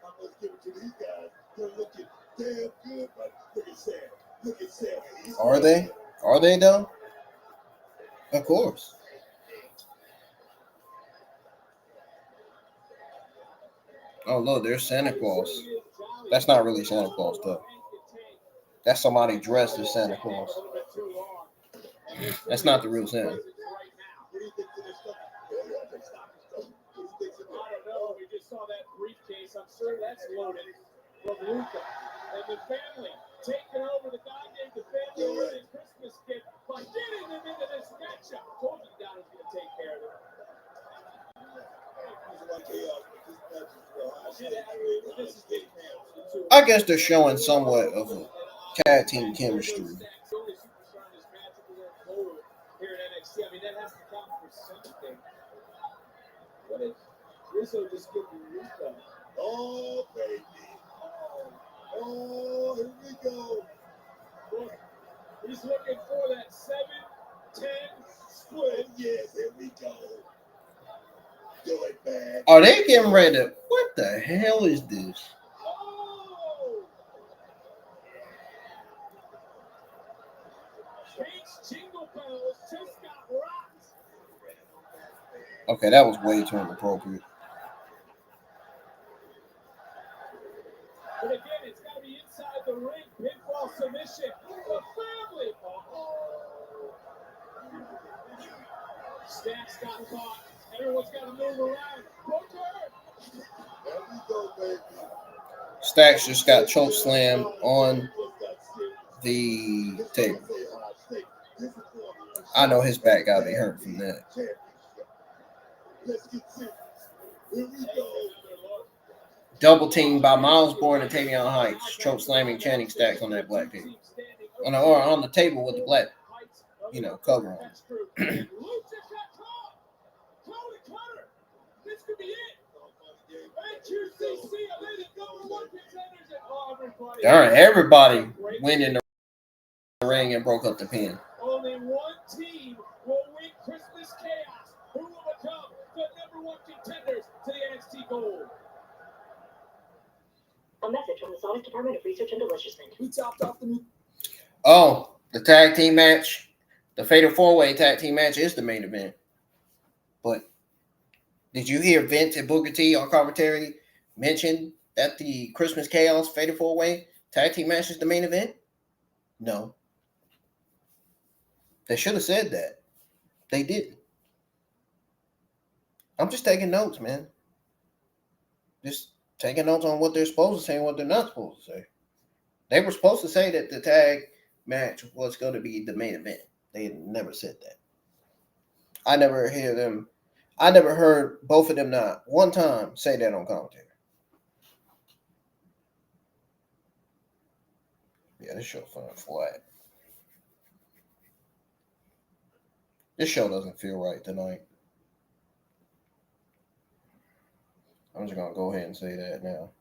I'm gonna give it to these guys. They're looking damn good, but look at Sam. Look at Sam. Are they? Are they though? Of course. Oh look, there's Santa Claus. That's not really Santa Claus though. That's somebody dressed as Santa Claus. That's not the real Santa. I don't know. We just saw that briefcase. I'm sure that's loaded from Luca and the family taking over the goddamn family with his Christmas gift by getting them into this matchup. Told you God was going to take care of them. I guess they're showing somewhat of a tag team chemistry. I mean, that has to count for something. What is Rizzo just giving Luca? Oh, baby. Oh, here we go. Look, he's looking for that 7-10 split. Yes, here we go. Do it, man. Are they getting ready to... What the hell is this? Oh! Kate's jingle bells just got rocked. Okay, that was way too inappropriate. But again, it's got to be inside the ring. Pinfall submission. The family. Stacks got caught. Everyone's got to move around. Vaquer. There we go, baby. Stacks just got choke slam on the table. I know his back got to be hurt from that. Let's get to it. Here we go. Double teamed by Myles, Borne, and Tavion Heights. Choke slamming Channing Stacks on that black table. On the table with the black, cover on. Darn, everybody went in the ring and broke up the pin. Only one team will win Christmas Chaos. Who will become the #1 contenders to the NXT Gold? A message from the Sonic Department of Research and Deliciousness. We topped off the new. Oh, the tag team match. The Fatal 4-Way tag team match is the main event. But did you hear Vince and Booker T on commentary mention that the Christmas Chaos Fatal 4-Way tag team match is the main event? No. They should have said that. They didn't. I'm just taking notes, man. Just taking notes on what they're supposed to say and what they're not supposed to say. They were supposed to say that the tag match was going to be the main event. They never said that. I never heard both of them not one time say that on commentary. Yeah, this show felt flat. This show doesn't feel right tonight. I'm just going to go ahead and say that now.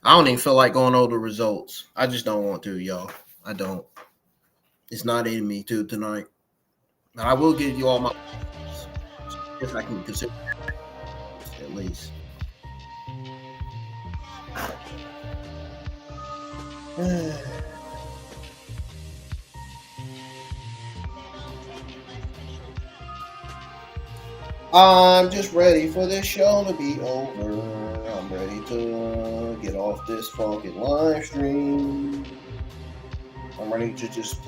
I don't even feel like going over the results. I just don't want to, y'all. I don't. It's not in me to tonight. But I will give you all my if I can consider at least. I'm just ready for this show to be over. I'm ready to get off this fucking live stream. I'm ready to just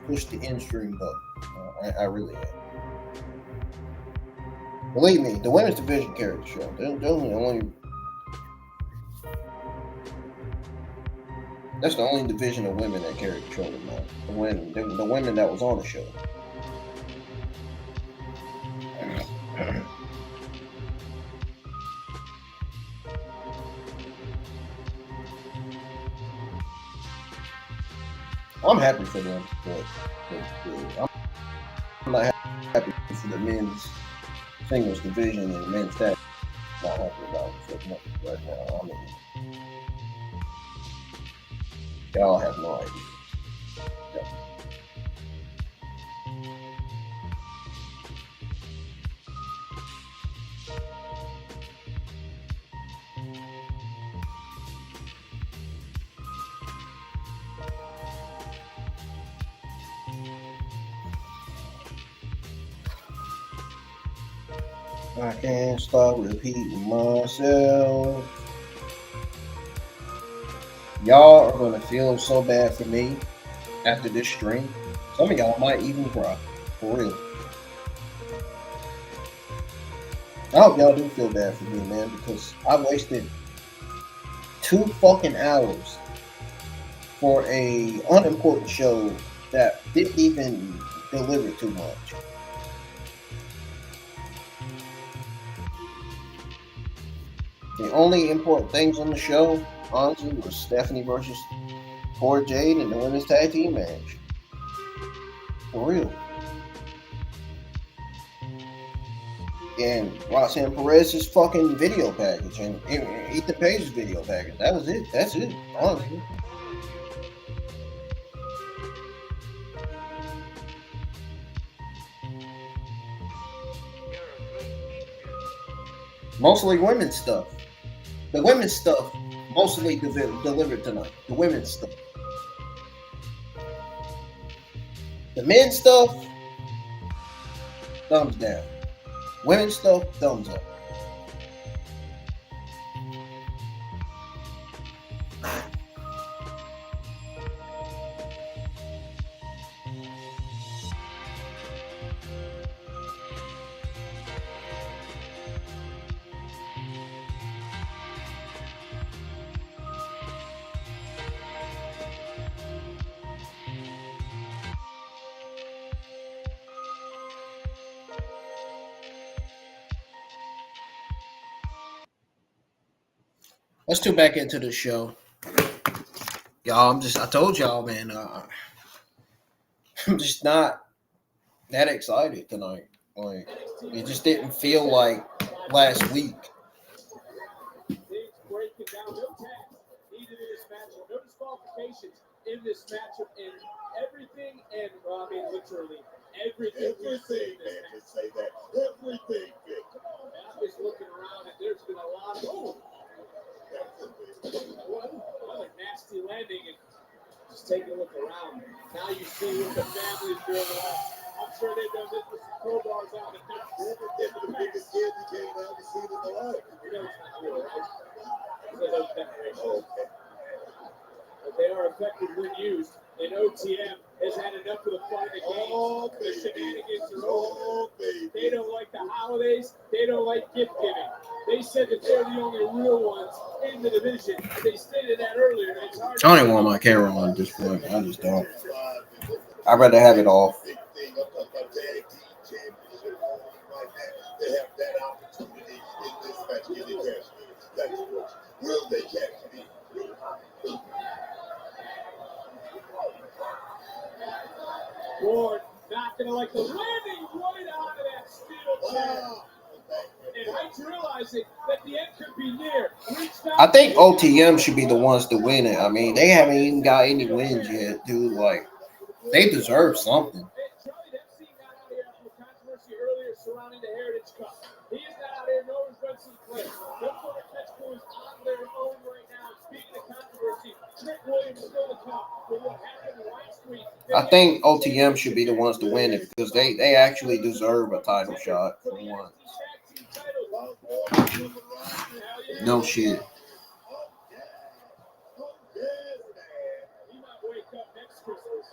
push the end stream button. I really am. Believe me, the women's division carried the show. That's the only division of women that carried the show tonight. The women that was on the show. I'm happy for them, but I'm not happy for the men's singles division and the men's tag. Not happy about it right now. I mean, y'all have no idea. Yeah. I can't stop repeating myself. Y'all are gonna feel so bad for me after this stream. Some of y'all might even cry. For real. I hope y'all do feel bad for me, man, because I wasted 2 fucking hours for a unimportant show that didn't even deliver too much. The only important things on the show, honestly, was Stephanie versus Cora Jade and the women's tag team match. For real. And Roxanne Perez's fucking video package and Ethan Page's video package. That was it. That's it, honestly. Mostly women's stuff. The women's stuff mostly delivered tonight. The women's stuff. The men's stuff, thumbs down. Women's stuff, thumbs up. Let's tune back into the show. Y'all, I told y'all, man, I'm just not that excited tonight. Like, it just didn't feel like last week. Things breaking down. No tags needed in this matchup. No disqualifications in this matchup. And everything, and well, I mean, literally everything. Everything, man, just say that. Everything, Vic. And I'm just looking around, and there's been a lot of another nasty landing, and just taking a look around. Now you see what the family's doing. I'm sure they've done this with some crowbars on it. This is the biggest kid you came out to see in the life. You know it's not real, right? So those decorations. Okay. But they are effective when used. And OTM has had enough of the fun of the game. Oh, The baby. shenanigans are over. Oh, baby. They don't like the holidays. They don't like gift giving. They said that they're the only real ones in the division. They stated that earlier. It's hard I don't even want my camera on at this point. I just don't. I'd rather have it off. Big thing up on my tag team championship. Right now, they have that opportunity in this match. Can they catch me? That's what. Will they catch me? Borne not going to like the landing right out of that steel chair. And Heights realizing that the end could be near. I think OTM should be the ones to win it. I mean, they haven't even got any wins yet, dude. Like, they deserve something. Charlie Dempsey got out here after the controversy earlier surrounding the Heritage Cup. He is not out here, no regrets in play. No sort of catch boys on their own right now. Speaking of controversy, Trick Williams still the top with what happened last week. I think OTM should be the ones to win it because they actually deserve a title shot for once. No shit. He might wake up next Christmas.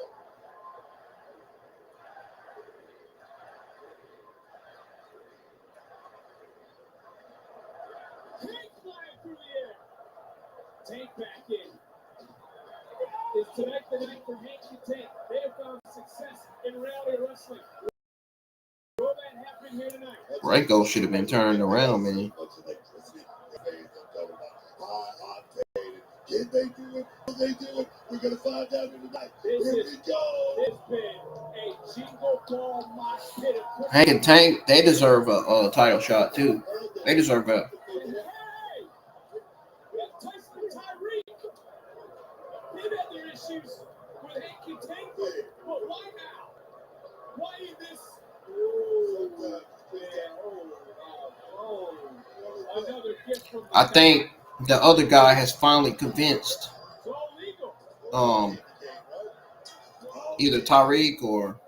Tank flying through the air. Tank back in. Is tonight the night for Hank and Tank? They have found success in reality wrestling. Will that happen here tonight? Bronco should have been turned around, man. Can they do it? Will they do it? We're going to find out tonight. This Here is- we go. It's been a jingle ball mosh pit of Hank and Tank, they deserve a title shot too. They deserve that. Hey! Tyson and Tyreek. They've had their issues with Hank and Tank, but why now? Why in this? Another gift from I think the other guy has finally convinced It's all legal. either Tyreek or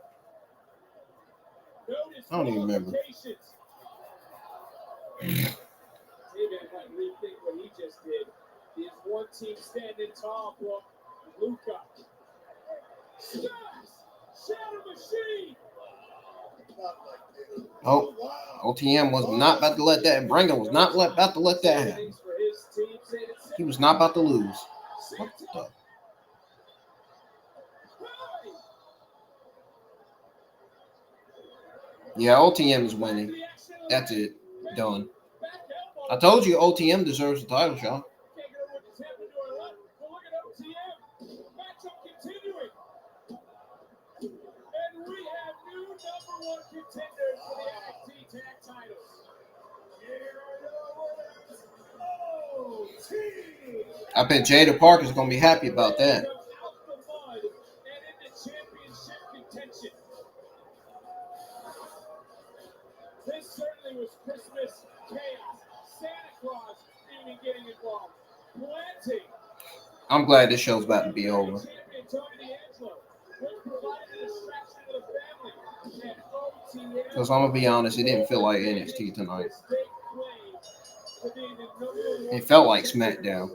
No I don't even remember. disqualifications. Tavion might rethink what he just did. He is one team standing tall for Luca. Smash! Shadow Machine! oh, OTM was not about to let that. Bronco was not about to let that happen. Things for his team, saying it's He was not about to lose. What the? Yeah, OTM is winning. That's it. Done. I told you OTM deserves a title shot. Can't get over what just happened to our left. But look at OTM. Matchup continuing. And we have new number one contenders for the NXT Tag Titles. Here are your winners. OTM. I bet Jada Parker's gonna be happy about that. Out the mud and into championship contention. This certainly was Christmas chaos. Santa Claus even getting involved. Plenty. I'm glad this show's about to be over. Champion Tony D'Angelo, which provided a distraction to the family. And Because I'm gonna be honest, it didn't feel like NXT tonight. It felt like SmackDown.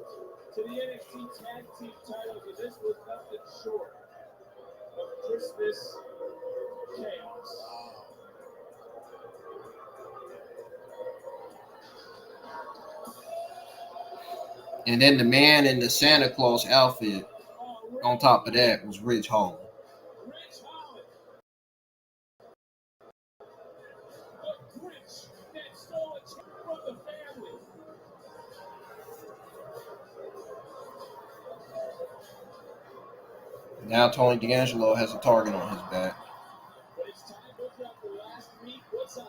To the NXT Tag Team titles, and this was nothing short of Christmas chaos. And then the man in the Santa Claus outfit, on top of that, was Ridge Holland. Rich Holland, a Grinch that stole a check from the family. Now Tony D'Angelo has a target on his back. But it's time to look after last week. What's on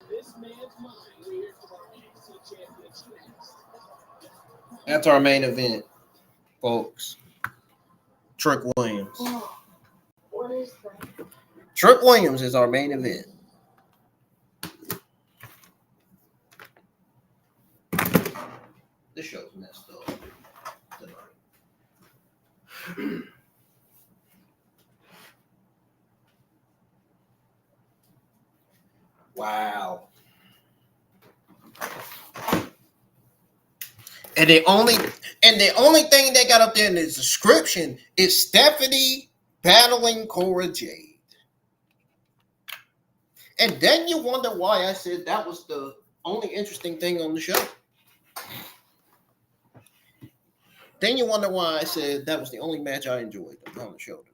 this man's mind? We're here for our NXT Championship next. That's our main event, folks. Trick Williams. What is that? Trick Williams is our main event. This show's messed up tonight. Wow. And the only thing they got up there in the description is Stephanie battling Cora Jade. And then you wonder why I said that was the only interesting thing on the show. Then you wonder why I said that was the only match I enjoyed on the show tonight.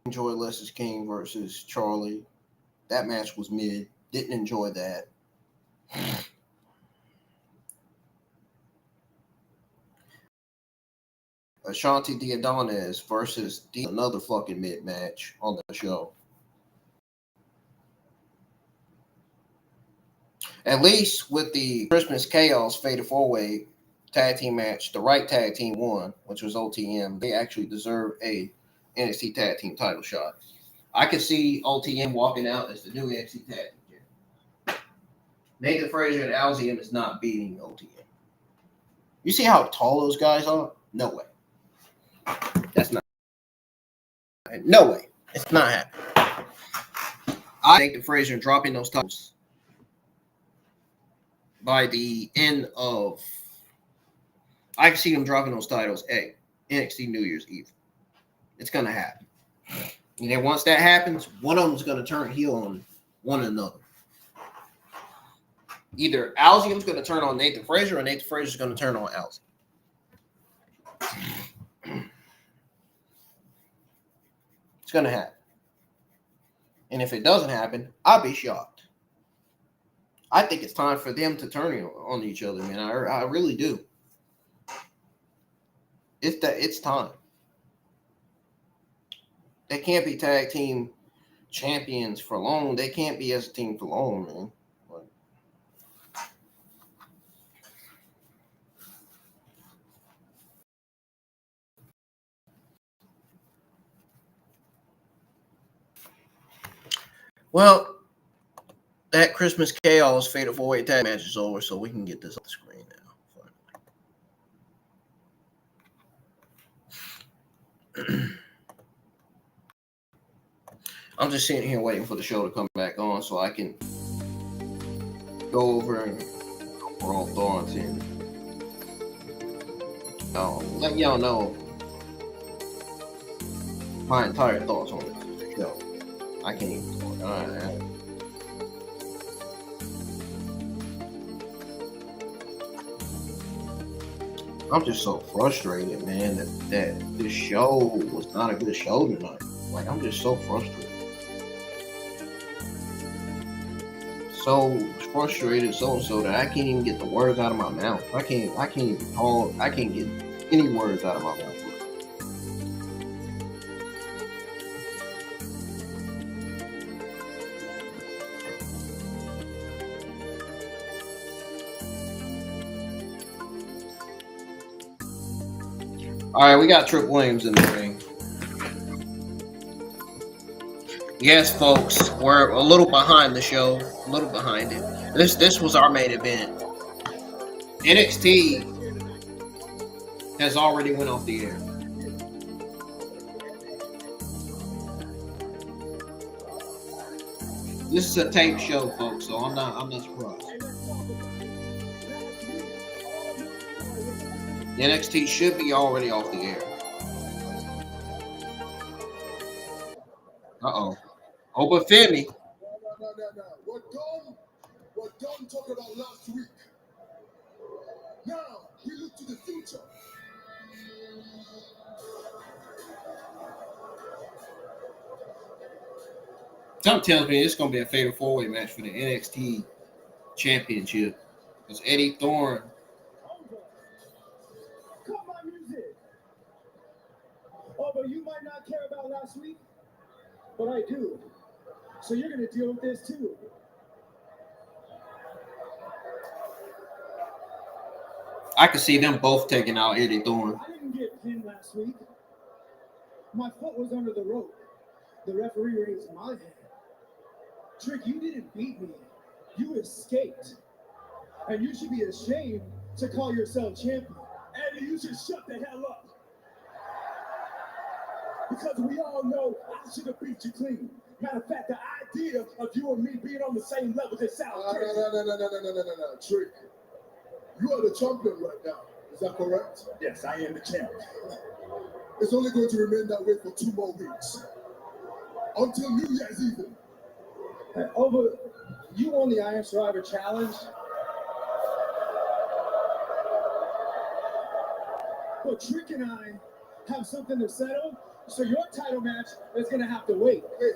Enjoy Lexis King versus Charlie. That match was mid. Didn't enjoy that. Ashante Thee Adonis versus another fucking mid match on the show. At least with the Christmas Chaos Fatal 4-Way tag team match, the right tag team won, which was OTM. They actually deserve a NXT Tag Team title shot. I could see OTM walking out as the new NXT Tag Team champion. Nathan Frazer and Axiom is not beating OTM. You see how tall those guys are? No way. That's not. No way. It's not happening. I think the Frazer dropping those titles by the end of. I can see them dropping those titles at NXT New Year's Eve. It's going to happen. And then once that happens, one of them is going to turn heel on one another. Either Axiom's going to turn on Nathan Frazer or Nathan Frazer is going to turn on Axiom. It's going to happen. And if it doesn't happen, I'll be shocked. I think it's time for them to turn on each other, man. I really do. It's time. They can't be tag team champions for long. They can't be as a team for long, man. Well, that Christmas Chaos Fatal 4-Way tag match is over, so we can get this on the screen now. I'm just sitting here waiting for the show to come back on so I can go over and overall thoughts and let y'all know my entire thoughts on the show. I can't even talk. I'm just so frustrated, man, that this show was not a good show tonight. Like, I'm just so frustrated. So frustrated, so that I can't even get the words out of my mouth. I can't even talk. I can't get any words out of my mouth. All right, we got Trick Williams in the ring. Yes, folks, we're a little behind the show, a little behind it. This was our main event. NXT has already went off the air. This is a tape show, folks, so I'm not surprised. NXT should be already off the air. Oba Femi. No. We're done talking about last week. Now, we look to the future. Something tells me it's going to be a fatal four-way match for the NXT Championship. Because Eddie Thorne. Cut my music. Although you might not care about last week, but I do. So you're going to deal with this too. I could see them both taking out Eddie Thorne. I didn't get pinned last week. My foot was under the rope. The referee raised my hand. Trick, you didn't beat me. You escaped. And you should be ashamed to call yourself champion. Eddie, you should shut the hell up. Because we all know I should have beat you clean. Matter of fact, the idea of you and me being on the same level just sounds crazy. No. Trick, you are the champion right now. Is that correct? Yes, I am the champion. It's only going to remain that way for 2 more weeks. Until New Year's Eve. Hey, Oba, you won the Iron Survivor Challenge. But Trick and I have something to settle, so your title match is going to have to wait. Wait.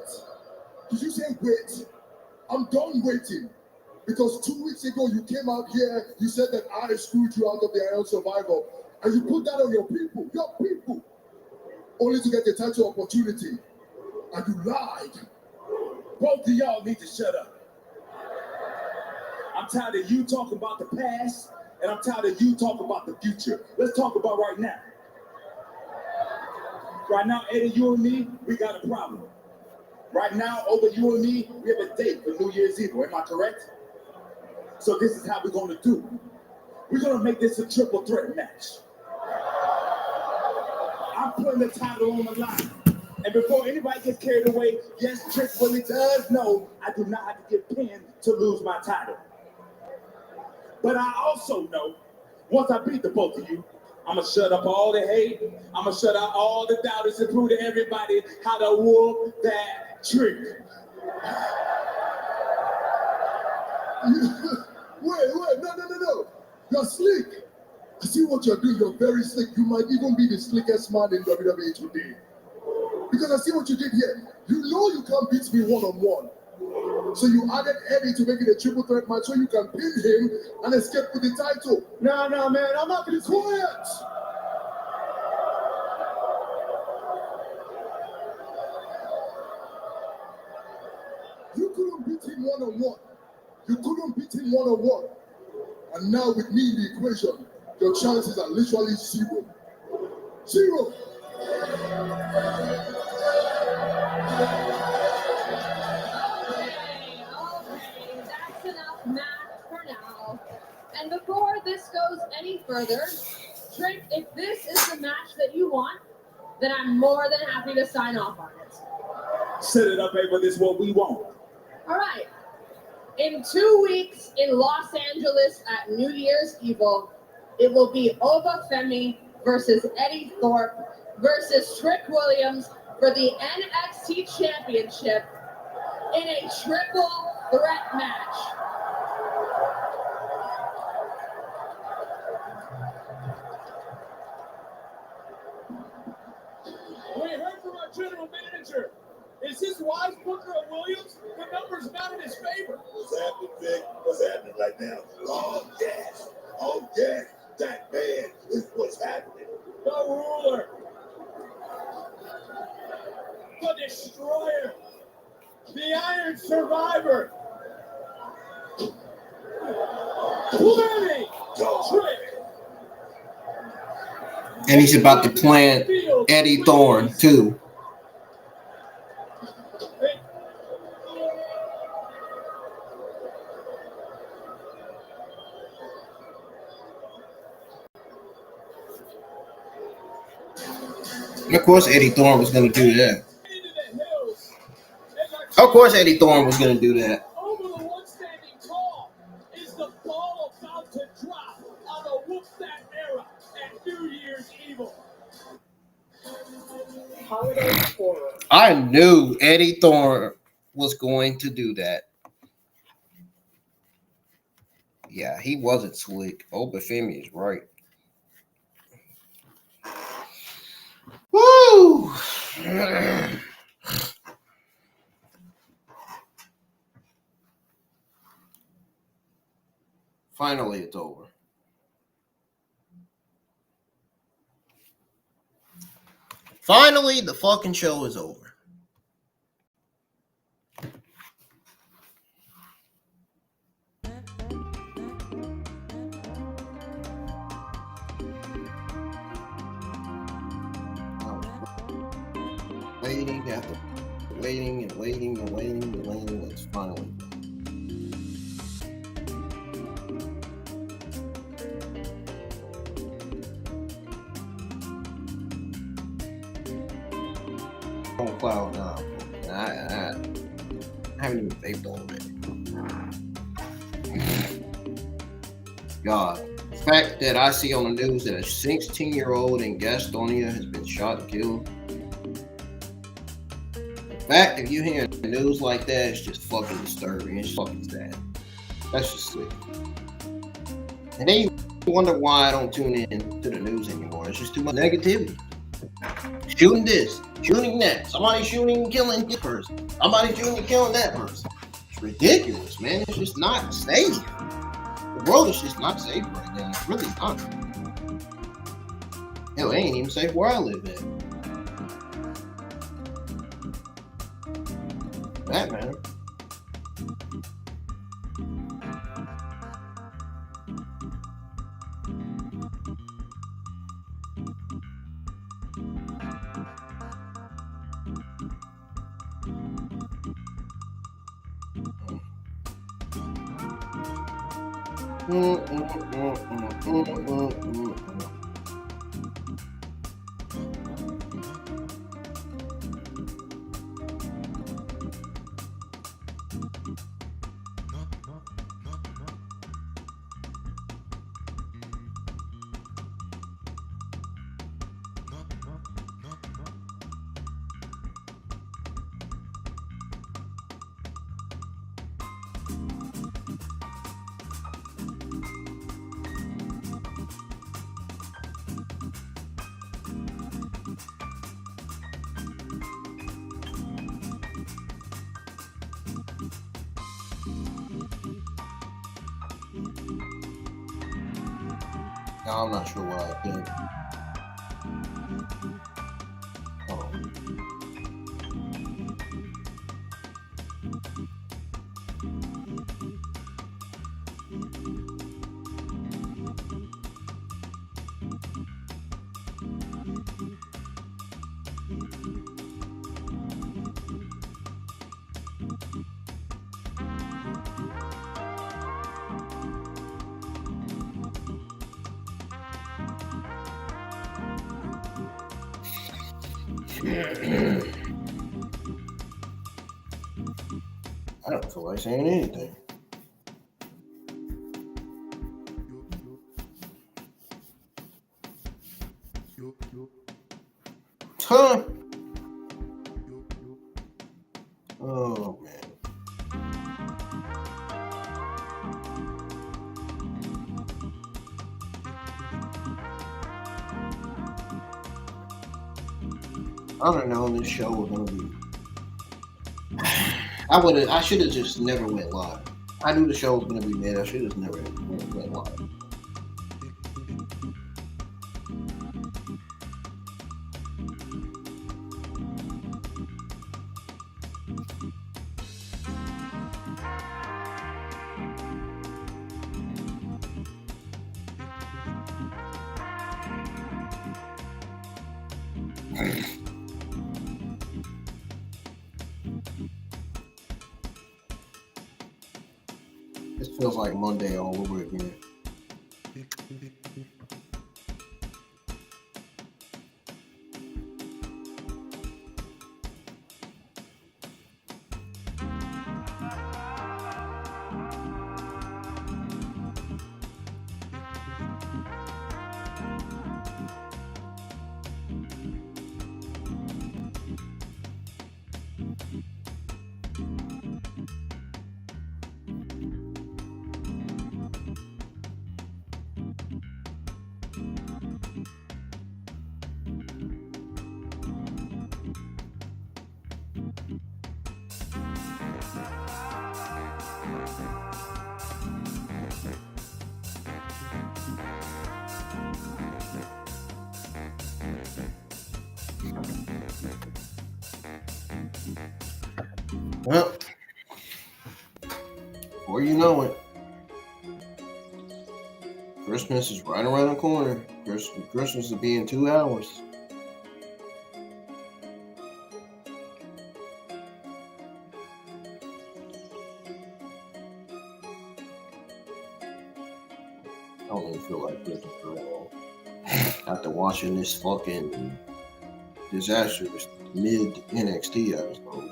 Did you say wait? I'm done waiting. Because 2 weeks ago, you came out here, you said that I screwed you out of the Iron Survivor. And you put that on your people. Only to get the title opportunity. And you lied. Both of y'all need to shut up. I'm tired of you talking about the past, and I'm tired of you talking about the future. Let's talk about right now. Right now, Eddie, you and me, we got a problem. Right now, over you and me, we have a date for New Year's Eve. Am I correct? So this is how we're going to do. We're going to make this a triple threat match. I'm putting the title on the line. And before anybody gets carried away, yes, Trick Willie does know I do not have to get pinned to lose my title. But I also know, once I beat the both of you, I'm going to shut up all the hate. I'm going to shut out all the doubters and prove to everybody how to whoop that Trick. Wait, no. You're slick. I see what you're doing. You're very slick. You might even be the slickest man in WWE today. Because I see what you did here. You know you can't beat me one-on-one. So you added Eddie to make it a triple threat match so you can pin him and escape with the title. No, man, I'm not going to Quiet! You couldn't beat him one-on-one. And now with me in the equation, your chances are literally 0. 0! Okay, that's enough math for now. And before this goes any further, Trick, if this is the match that you want, then I'm more than happy to sign off on it. Set it up, Ava. This is what we want. All right. In 2 weeks in Los Angeles at New Year's Eve, it will be Oba Femi versus Eddie Thorpe versus Trick Williams for the NXT Championship in a triple threat match. We heard from our general manager. Is his wise Booker of Williams? The number's not in his favor. What's happening, Vic? What's happening right now? Oh, yes. That man is what's happening. The ruler. The destroyer. The Iron Survivor. Fleming. Trick. And he's about to plant Eddie Thorne, too. And of course, Eddie Thorne was going to do that. Of course, Eddie Thorne was going to do that. Over the one standing tall is the ball about to drop on the Whoop That era at New Year's Evil. Holiday horror. I knew Eddie Thorne was going to do that. Yeah, he wasn't slick. Obafemi is right. Woo! Finally, it's over. Finally, the fucking show is over. Waiting after waiting and waiting and waiting and waiting. It's finally done. On cloud nine. I haven't even vaped already. God, the fact that I see on the news that a 16-year-old in Gastonia has been shot and killed. The fact that you hear news like that is just fucking disturbing. It's fucking sad. That's just sick. And then you wonder why I don't tune in to the news anymore. It's just too much negativity. Shooting this, shooting that. Somebody shooting and killing this person. Somebody shooting and killing that person. It's ridiculous, man. It's just not safe. The world is just not safe right now. It's really not. Hell, it ain't even safe where I live at. That man. I'm not sure what I think. Hold on. I don't feel like saying anything. Huh? Oh man. I don't know. This show was gonna be. I should have just never went live. I knew the show was gonna be made. I should have never went live. This feels like Monday all over again. Well, before you know it, Christmas is right around the corner. Christmas will be in 2 hours. I don't even feel like Christmas at all. After watching this fucking disastrous mid NXT episode.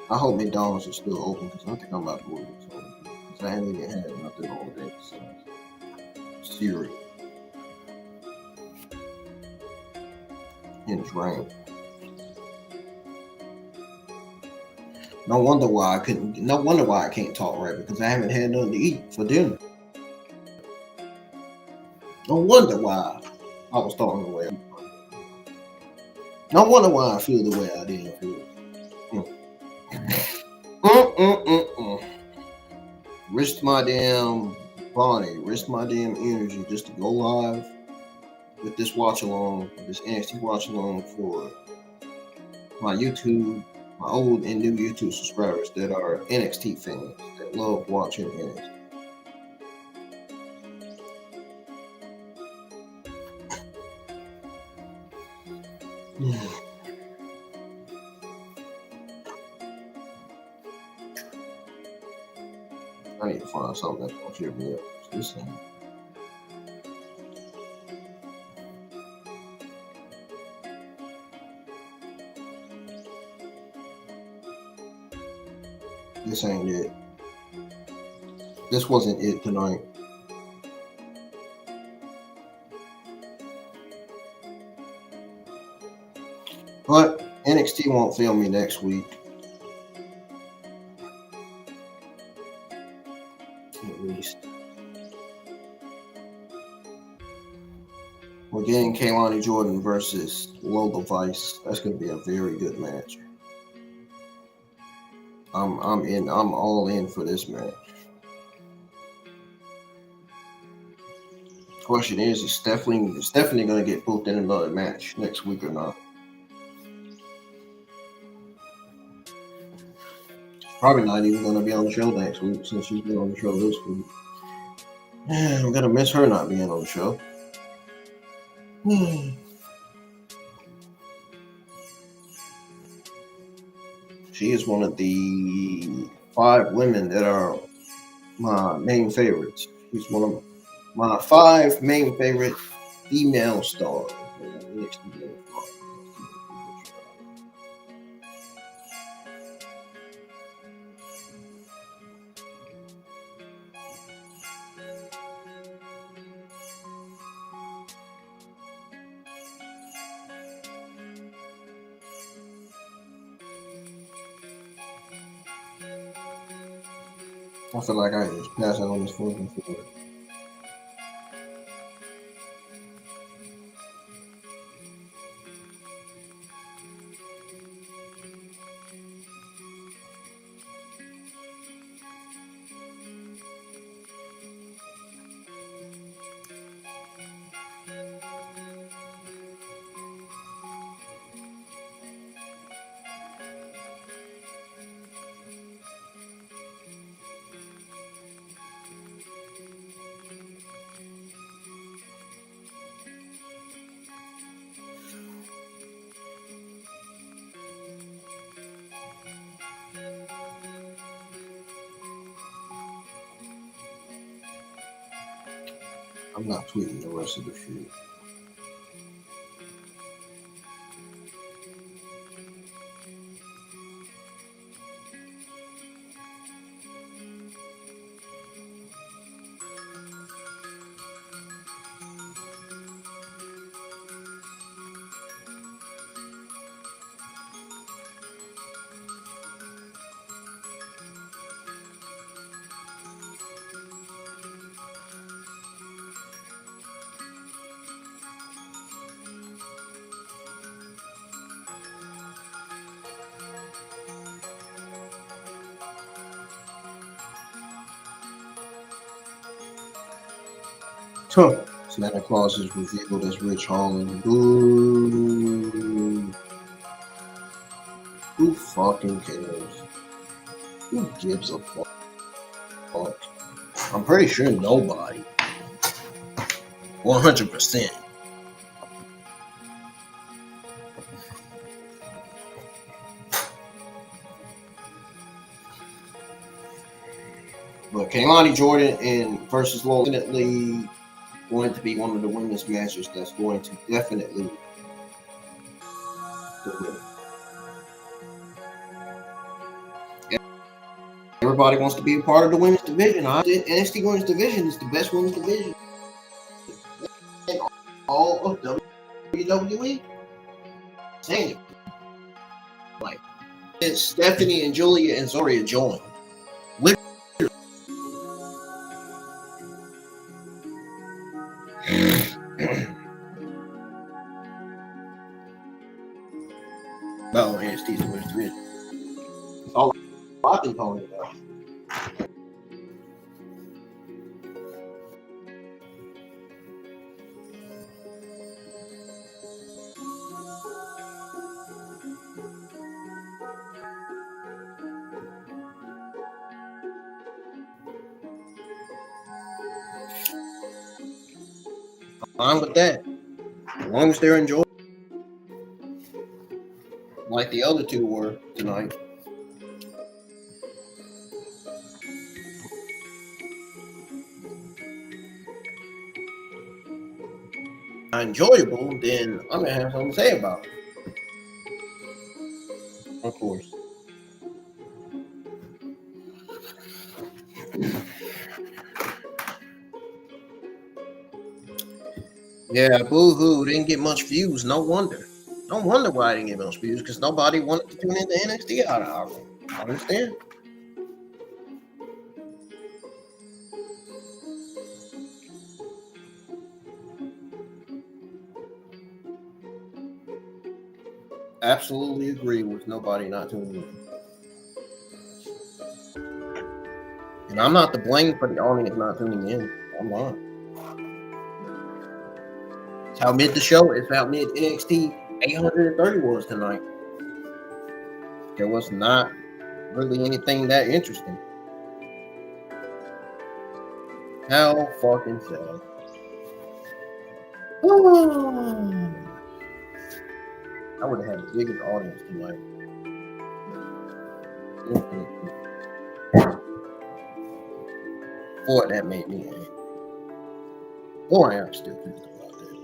I hope McDonald's is still open because I think I'm about to order something. Because I haven't even had nothing all day besides cereal and drink. No wonder why I can't talk right, because I haven't had nothing to eat for dinner. No wonder why I was talking the way I was. No wonder why I feel the way I did feel. Risked my damn body, risked my damn energy just to go live with this watch along, this NXT watch along for my YouTube, my old and new YouTube subscribers that are NXT fans that love watching NXT. I need to find something that's gonna cheer me up. This thing. This ain't it. This wasn't it tonight. But NXT won't fail me next week. At least. We're getting Kaylani Jordan versus Lola Vice. That's going to be a very good match. I'm all in for this match. Question is Stephanie going to get booked in another match next week or not? Probably not even going to be on the show next week since she's been on the show this week. I'm going to miss her not being on the show. She is one of the 5 women that are my main favorites. She's one of my 5 main favorite female stars. I feel like I just pass out on this fucking floor. I'm not tweeting the rest of the shit. Huh. Santa Claus is revealed as Rich Holland. Boo. Who fucking cares? Who gives a fuck? I'm pretty sure nobody. 100%. But Kaylani Jordan and versus Lola definitely going to be one of the women's matches that's going to definitely win. Everybody wants to be a part of the women's division. NXT women's division is the best women's division in all of WWE. Saying it. Like, it's Stephanie and Julia and Zoria joined. Oh, NXT's the women's division. That's all I've been calling it about. Fine with that. As long as they're enjoying like the other two were tonight. Enjoyable, then I'm gonna have something to say about it. Of course. Yeah, boo-hoo, didn't get much views. No wonder. No wonder why I didn't get much views, because nobody wanted to tune into NXT out of our room. I understand. Absolutely agree with nobody not tuning in. And I'm not to blame for the audience not tuning in. I'm not. It's how mid the show is, how mid NXT 830 was tonight. There was not really anything that interesting. How fucking sad. I would have had the biggest audience tonight. Boy, that made me angry. Boy, I'm still pissed about that.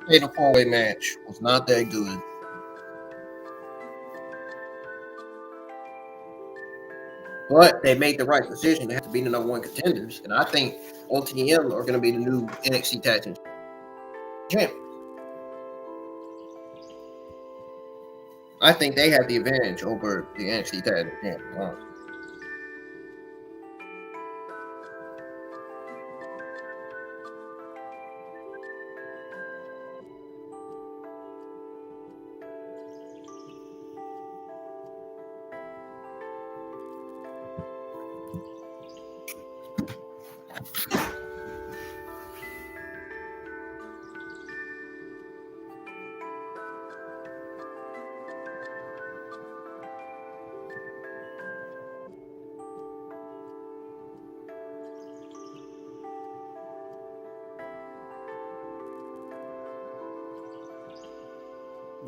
Hey, the four-way match was not that good. But they made the right decision. They have to be the number one contenders. And I think OTM are going to be the new NXT Tag Team Championship. I think they have the advantage over the NXT Tag Team Champions, honestly.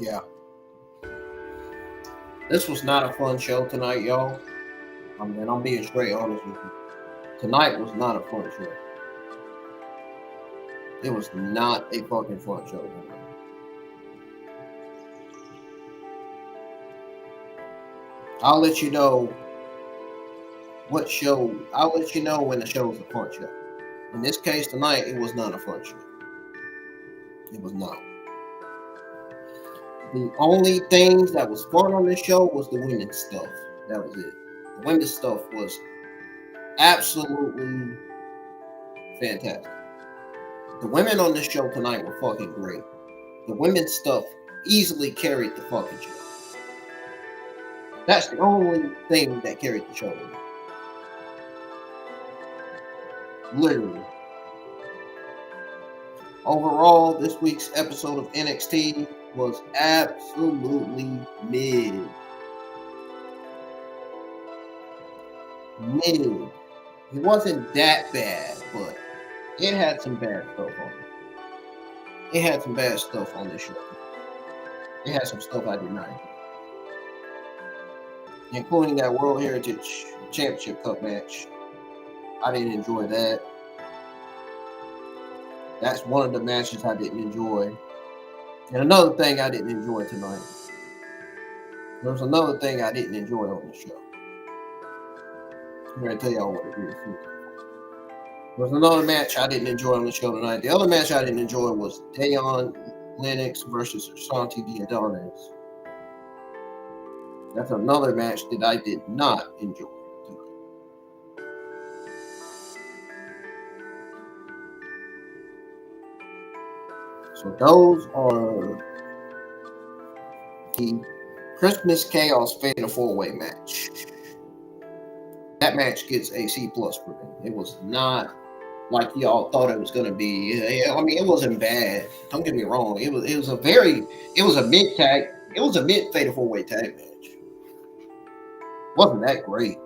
Yeah. This was not a fun show tonight, y'all. I mean, I'm being straight honest with you. Tonight was not a fun show. It was not a fucking fun show tonight. I'll let you know what show. I'll let you know when the show is a fun show. In this case tonight, it was not a fun show. It was not. The only things that was fun on this show was the women's stuff. That was it. The women's stuff was absolutely fantastic. The women on this show tonight were fucking great. The women's stuff easily carried the fucking show. That's the only thing that carried the show tonight. Literally. Overall, this week's episode of NXT was absolutely mid. Mid. It wasn't that bad, but it had some bad stuff on it. It had some bad stuff on this show. It had some stuff I did not enjoy. Including that World Heritage Championship Cup match. I didn't enjoy that. That's one of the matches I didn't enjoy. And another thing I didn't enjoy tonight. There was another thing I didn't enjoy on the show. I'm going to tell y'all what it is. There was another match I didn't enjoy on the show tonight. The other match I didn't enjoy was Dion Lennox versus Ashante Thee Adonis. That's another match that I did not enjoy tonight. So those are the Christmas Chaos Fatal 4-Way match. That match gets a C+ for me. It was not like y'all thought it was gonna be. I mean, it wasn't bad. Don't get me wrong. It was a mid Fatal 4-Way tag match. Wasn't that great?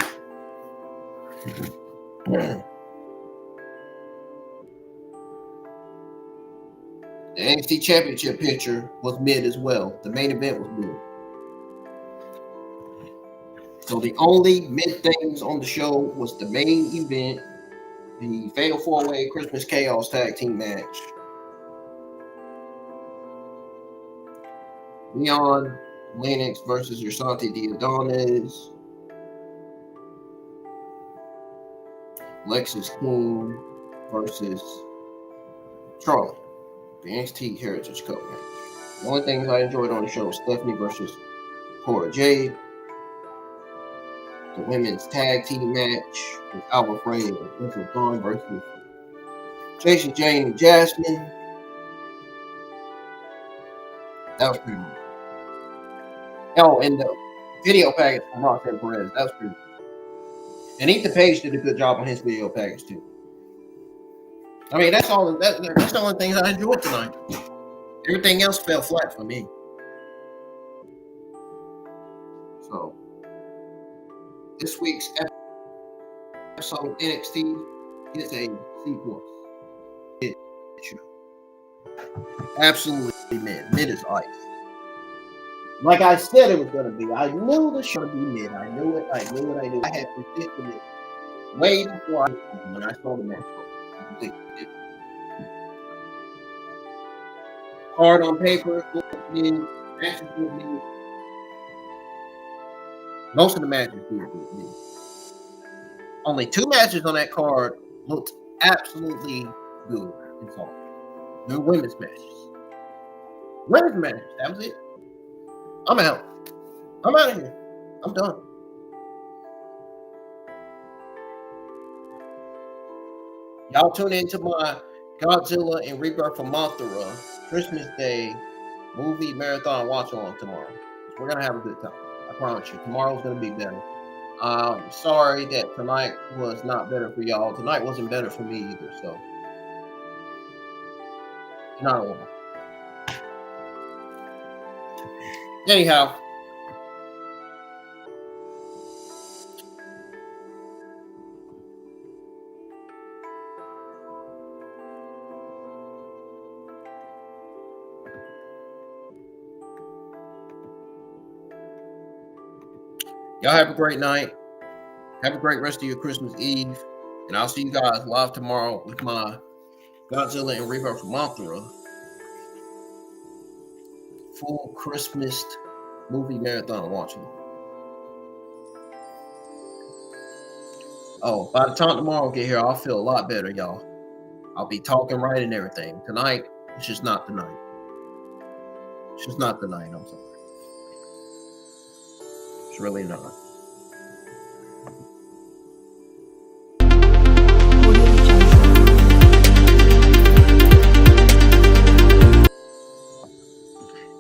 The NXT Championship picture was mid as well. The main event was mid. So the only mid things on the show was the main event, the Fatal 4-Way Christmas Chaos Tag Team match. Dion Lennox versus Ashante Thee Adonis. Lexis King versus Charlotte. The NXT Heritage Cup match. The only things I enjoyed on the show was Stephanie versus Cora Jade. The women's tag team match with Alba Frey and Lorenzo Dawn versus Jason Jane and Jasmine. That was pretty much. Oh, and the video package from Roxanne Perez. That was pretty good. And Ethan Page did a good job on his video package too. I mean, that's all. That's the only things I enjoyed tonight. Everything else fell flat for me. So, this week's episode of NXT is a C+. Absolutely mid. Mid is ice. Like I said it was going to be. I knew the show would be mid. I knew it. I had predicted it way before when I saw the match. Hard on paper, mid. Matches were mid. Most of the matches were mid. Only 2 matches on that card looked absolutely good. It's all. The women's matches. Women's matches. That was it. I'm out. I'm out of here. I'm done. Y'all tune into my Godzilla and Rebirth of Mothra Christmas Day movie marathon watch along tomorrow. We're gonna have a good time. I promise you. Tomorrow's gonna be better. Sorry that tonight was not better for y'all. Tonight wasn't better for me either. So, not alone. Anyhow. Y'all have a great night. Have a great rest of your Christmas Eve. And I'll see you guys live tomorrow with my Godzilla and Rebirth Mothra full Christmas movie marathon watching. Oh, by the time tomorrow get here, I'll feel a lot better, y'all. I'll be talking right and everything. Tonight, it's just not the night. It's just not the night, I'm sorry. It's really not.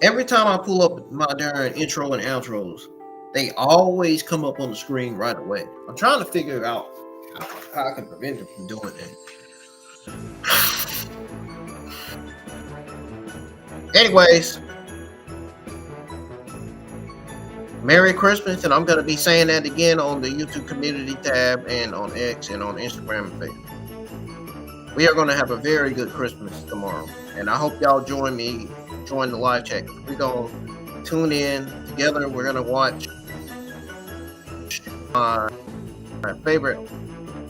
Every time I pull up my darn intro and outros, they always come up on the screen right away. I'm trying to figure out how I can prevent them from doing that. Anyways, Merry Christmas, and I'm going to be saying that again on the YouTube community tab and on X and on Instagram and Facebook. We are going to have a very good Christmas tomorrow, and I hope y'all join the live chat. We're going to tune in together. We're going to watch my favorite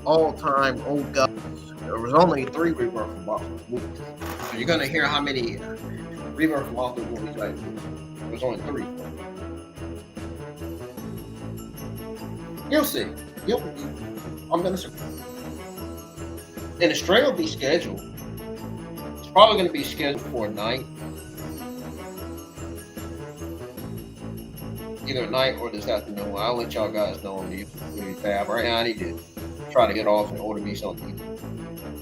all-time old guys. There was only 3 Rebirth from Boston movies. So you're going to hear how many Rebirth from Boston movies like there was only 3. You'll see. I'm going to. And the string will be scheduled. It's probably going to be scheduled for a night. Either at night or this afternoon. I'll let y'all guys know on the YouTube tab. Right now, I need to try to get off and order me something.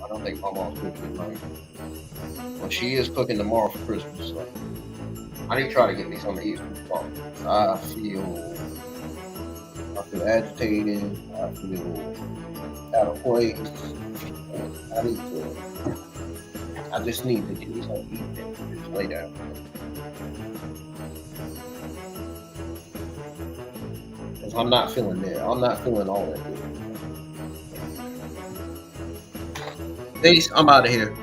I don't think my mom's cooking tonight. Well, she is cooking tomorrow for Christmas. So I need to try to get me something to eat. I feel agitated. I feel out of place. I just need to get me something to eat and just lay down. Because I'm not feeling there. I'm not feeling all that good. Peace. I'm out of here.